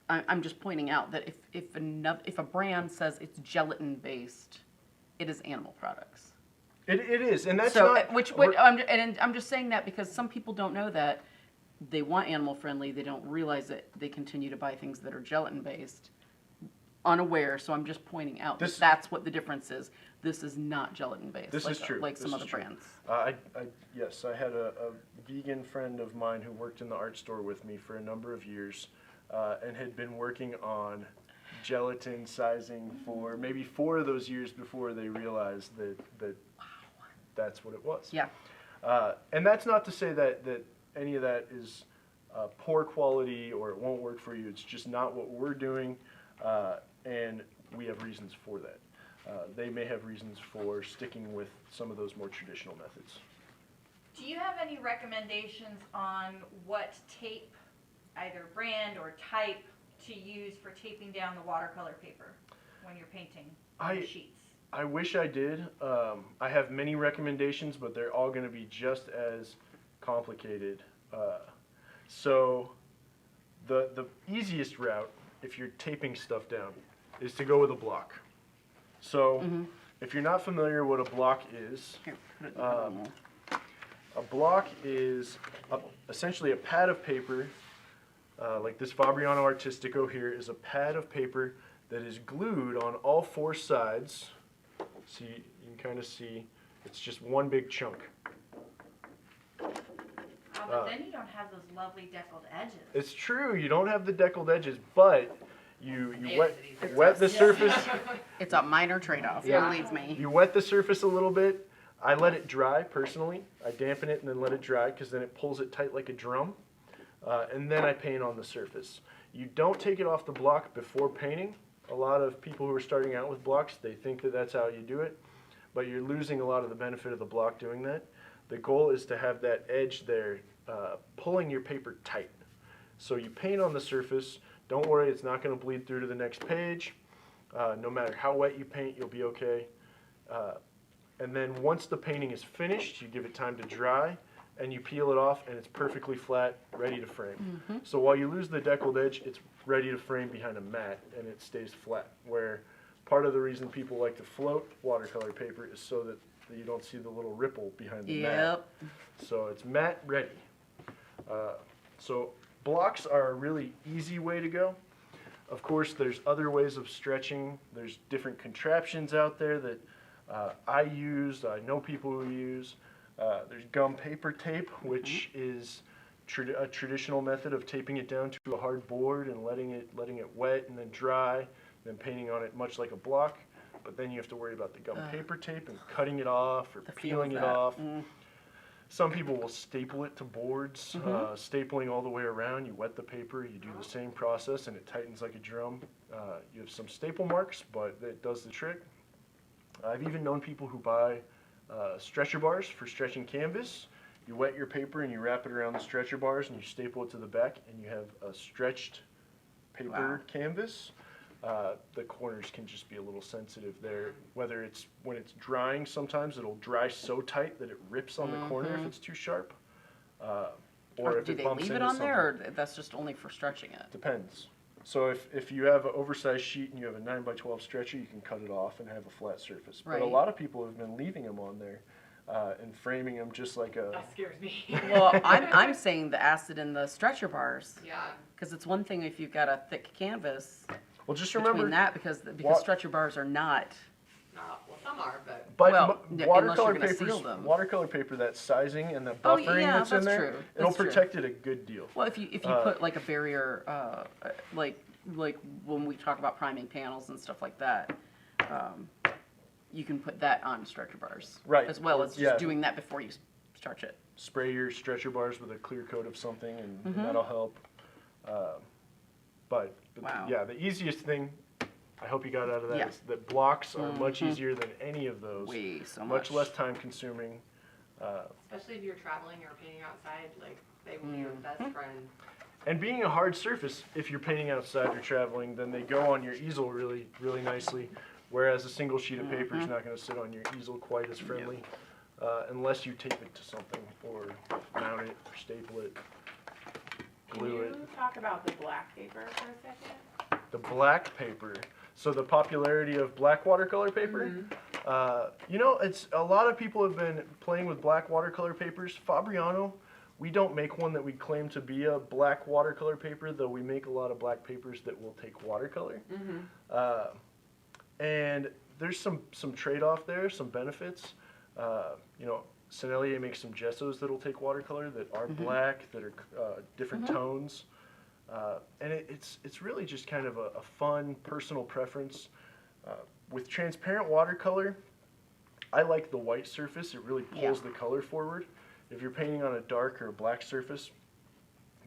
I'm just pointing out that if a brand says it's gelatin based, it is animal products. It is, and that's So not... I'm just saying that because some people don't know that they want animal friendly. They don't realize that they continue to buy things that are gelatin based, unaware. So I'm just pointing out that that's what the difference is. This is not gelatin based. This is true. Like some This other is true. brands. Yes, I had a vegan friend of mine who worked in the art store with me for a number of years and had been working on gelatin sizing for maybe 4 of those years before they realized that that's what it was. Yeah. And that's not to say that any of that is poor quality or it won't work for you. It's just not what we're doing, and we have reasons for that. They may have reasons for sticking with some of those more traditional methods. Do you have any recommendations on what tape, either brand or type, to use for taping down the watercolor paper when you're painting on the sheets? I wish I did. I have many recommendations, but they're all going to be just as complicated. So the easiest route, if you're taping stuff down, is to go with a block. So if you're not familiar what a block is, Here, put it in the middle. a block is essentially a pad of paper, like this Fabriano Artistico here is a pad of paper that is glued on all four sides. So you can kind of see it's just one big chunk. Oh, but then you don't have those lovely deckled edges. It's true, you don't have the deckled edges, but you Yes, wet the surface. It's a minor trade-off, Yeah. believe me. You wet the surface a little bit. I let it dry personally. I dampen it and then let it dry because then it pulls it tight like a drum. And then I paint on the surface. You don't take it off the block before painting. A lot of people who are starting out with blocks, they think that that's how you do it, but you're losing a lot of the benefit of the block doing that. The goal is to have that edge there pulling your paper tight. So you paint on the surface. Don't worry, it's not going to bleed through to the next page. No matter how wet you paint, you'll be okay. And then once the painting is finished, you give it time to dry, and you peel it off, and it's perfectly flat, ready to frame. So while you lose the deckled edge, it's ready to frame behind a mat, and it stays flat. Where part of the reason people like to float watercolor paper is so that you don't see the little ripple behind the mat. Yep. So it's mat ready. So blocks are a really easy way to go. Of course, there's other ways of stretching. There's different contraptions out there that I use, I know people who use. There's gum paper tape, which is a traditional method of taping it down to a hard board and letting it wet and then dry, then painting on it much like a block. But then you have to worry about the gum paper tape and cutting it off or The feel peeling of it that. off. Some people will staple it to boards, stapling all the way around. You wet the paper, you do the same process, and it tightens like a drum. You have some staple marks, but it does the trick. I've even known people who buy stretcher bars for stretching canvas. You wet your paper and you wrap it around the stretcher bars and you staple it to the back, and you have a stretched paper canvas. The corners can just be a little sensitive there. Whether it's when it's drying, sometimes it'll dry so tight that it rips on the corner if it's too sharp. Or if do it they bumps leave it into on there, something. or that's just only for stretching it? Depends. So if you have an oversized sheet and you have a 9x12 stretcher, you can cut it off and have a flat surface. But a Right. lot of people have been leaving them on there and framing them just like a... That scares me. Well, I'm saying the acid in the stretcher bars, Yeah. because it's one thing if you've got a thick canvas Well, just between remember... that, because wa- stretcher bars are not. Well, some are, but But Well, unless watercolor you're gonna papers, seal them. watercolor paper, that sizing and the Oh, buffering yeah, that's in that's there, true. it'll That's true. protect it a good deal. Well, if you put like a barrier, like when we talk about priming panels and stuff like that, you can put that on stretcher bars, Right. as well as just Yeah. doing that before you stretch it. Spray your stretcher bars with a clear coat of something, and that'll help. But Wow. yeah, the easiest thing I hope you got out of that Yeah. is that blocks are much easier than any of those. Way so Much less time consuming. especially if you're traveling or painting outside, like they will be your best friend. And being a hard surface, if you're painting outside or traveling, then they go on your easel really, really nicely. Whereas a single sheet of paper is not going to sit on your easel quite as friendly, unless you tape it to something or mount it or staple it, glue it. Can you talk about the black paper for a second? The black paper. So the popularity of black watercolor paper. You know, it's a lot of people have been playing with black watercolor papers. Fabriano, we don't make one that we claim to be a black watercolor paper, though we make a lot of black papers that will take watercolor. And there's some trade-off there, some benefits. You know, Cinelli makes some gessos that'll take watercolor that are black, that are different tones. And it's really just kind of a fun personal preference. With transparent watercolor, I like the white surface. It really pulls the color forward. If you're painting on a dark or a black surface,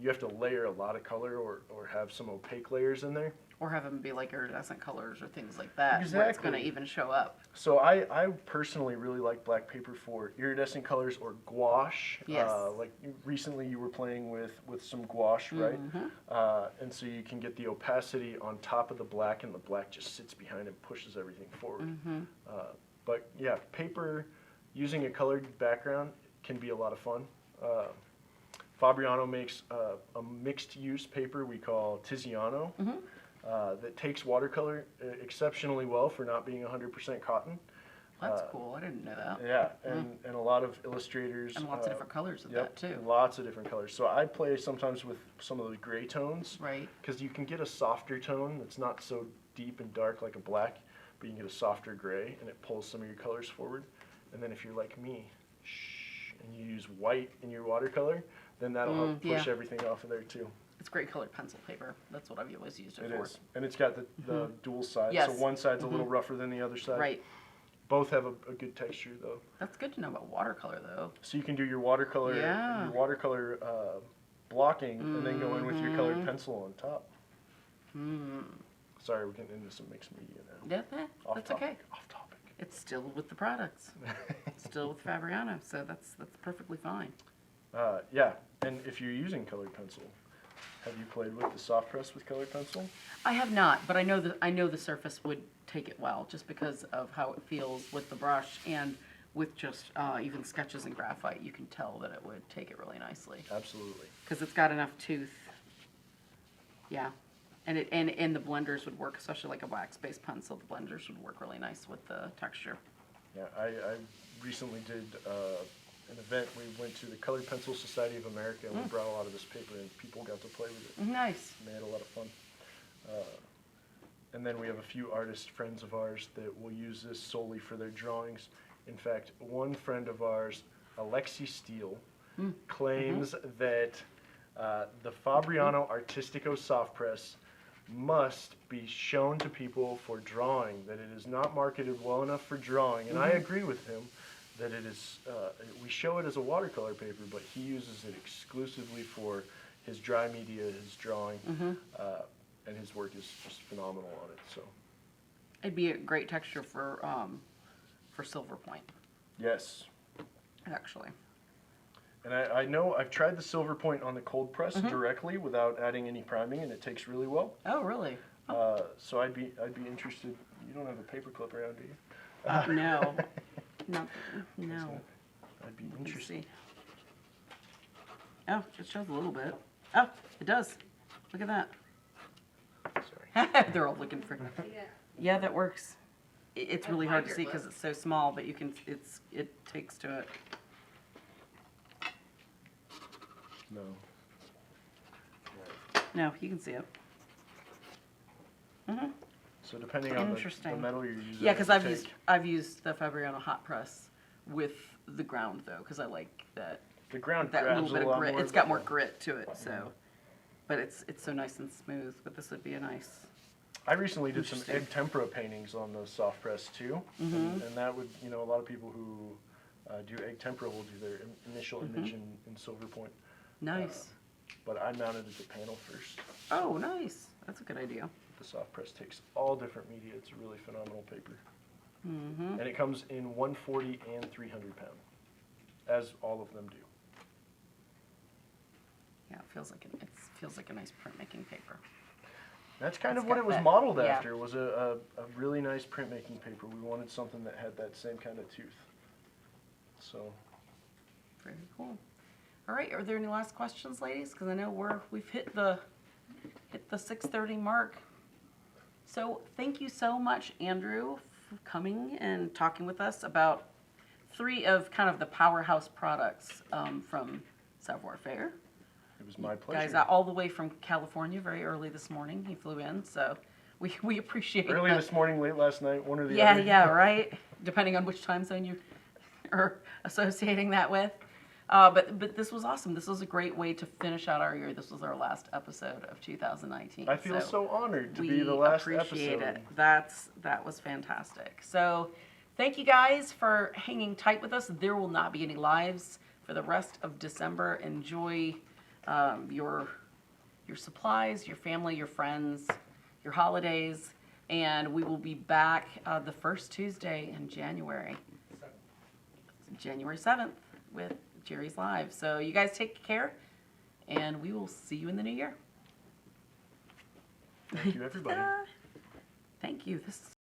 you have to layer a lot of color or have some opaque layers in there. Or have them be like iridescent colors or things like that, where it's going to Exactly. even show up. So I personally really like black paper for iridescent colors or gouache. Yes. Like recently you were playing with some gouache, right? And so you can get the opacity on top of the black, and the black just sits behind and pushes everything forward. But yeah, paper using a colored background can be a lot of fun. Fabriano makes a mixed use paper we call Tiziano. That takes watercolor exceptionally well for not being 100% cotton. That's cool. I didn't know that. Yeah, and a lot of illustrators. And lots of different colors of Yep, that too. lots of different colors. So I play sometimes with some of those gray tones. Right. Because you can get a softer tone that's not so deep and dark like a black, but you can get a softer gray, and it pulls some of your colors forward. And then if you're like me, and you use white in your watercolor, then that'll help push everything off of there too. It's great colored pencil paper. That's what I've always used it It for. is, and it's got the dual sides. Yes. So one side's a little rougher than the other side. Right. Both have a good texture though. That's good to know about watercolor though. So you can do your watercolor, blocking, and then go in with your colored pencil on top. Sorry, we're getting into some mixed media now. Yeah, that's okay. Off topic. It's still with the products. Still with Fabriano, so that's perfectly fine. Yeah, and if you're using colored pencil, have you played with the soft press with colored pencil? I have not, but I know the surface would take it well, just because of how it feels with the brush and with just even sketches and graphite. You can tell that it would take it really nicely Absolutely. because it's got enough tooth. Yeah, and the blenders would work, especially like a wax-based pencil. The blenders would work really nice with the texture. Yeah, I recently did an event. We went to the Colored Pencil Society of America, and we brought a lot of this paper, and people got to play with it. Nice. And they had a lot of fun. And then we have a few artist friends of ours that will use this solely for their drawings. In fact, one friend of ours, Alexi Steele, claims that the Fabriano Artistico soft press must be shown to people for drawing, that it is not marketed well enough for drawing. And I agree with him that it is, we show it as a watercolor paper, but he uses it exclusively for his dry media, his drawing, and his work is just phenomenal on it. So It'd be a great texture for silver point, yes. actually. And I know I've tried the silver point on the cold press directly without adding any priming, and it takes really well. Oh, really? So I'd be interested. You don't have a paper clip around, do you? No. No. I'd be Let me interested. see. Oh, it shows a little bit. Oh, it does. Look at that. Sorry. They're all looking for. See that? Yeah, that works. It's That's really my hard to see paper because clip. it's so small, but you can. It takes to it. No. No, you can see it. So depending on the Interesting. metal you're using. Yeah, because it'll take- I've used the Fabriano hot press with the ground though, because I like that the ground that grabs little bit a of lot grit. more It's of got the- more grit to it, so. But it's so nice and smooth. But this would be a nice. I recently did some Interesting. egg tempera paintings on the soft press too, and that would, a lot of people who do egg tempera will do their initial image in silver point. Nice. But I mounted it to panel first. Oh, nice. That's a good idea. The soft press takes all different media. It's a really phenomenal paper. And it comes in 140 and 300 pound, as all of them do. Yeah, it feels like a nice printmaking paper. That's kind It's of what got it was that- modeled yeah. after, was a really nice printmaking paper. We wanted something that had that same kind of tooth. So, Very cool. All right, are there any last questions, ladies? Because I know we've hit the 6:30 mark. So thank you so much, Andrew, for coming and talking with us about 3 of kind of the powerhouse products from Savoir-Faire. it was my pleasure. Guys, all the way from California, very early this morning. He flew in, so we appreciate Early that. this morning, late last night, one or the Yeah, other. yeah, right. Depending on which time zone you are associating that with. But this was awesome. This was a great way to finish out our year. This was our last episode of 2019. I feel so honored to be the we last appreciate episode. it. That was fantastic. So thank you guys for hanging tight with us. There will not be any lives for the rest of December. Enjoy your supplies, your family, your friends, your holidays, and we will be back the first Tuesday in January. January 7th with Jerry's Live. So you guys take care, and we will see you in the new year. Thank you, everybody. Thank you. This is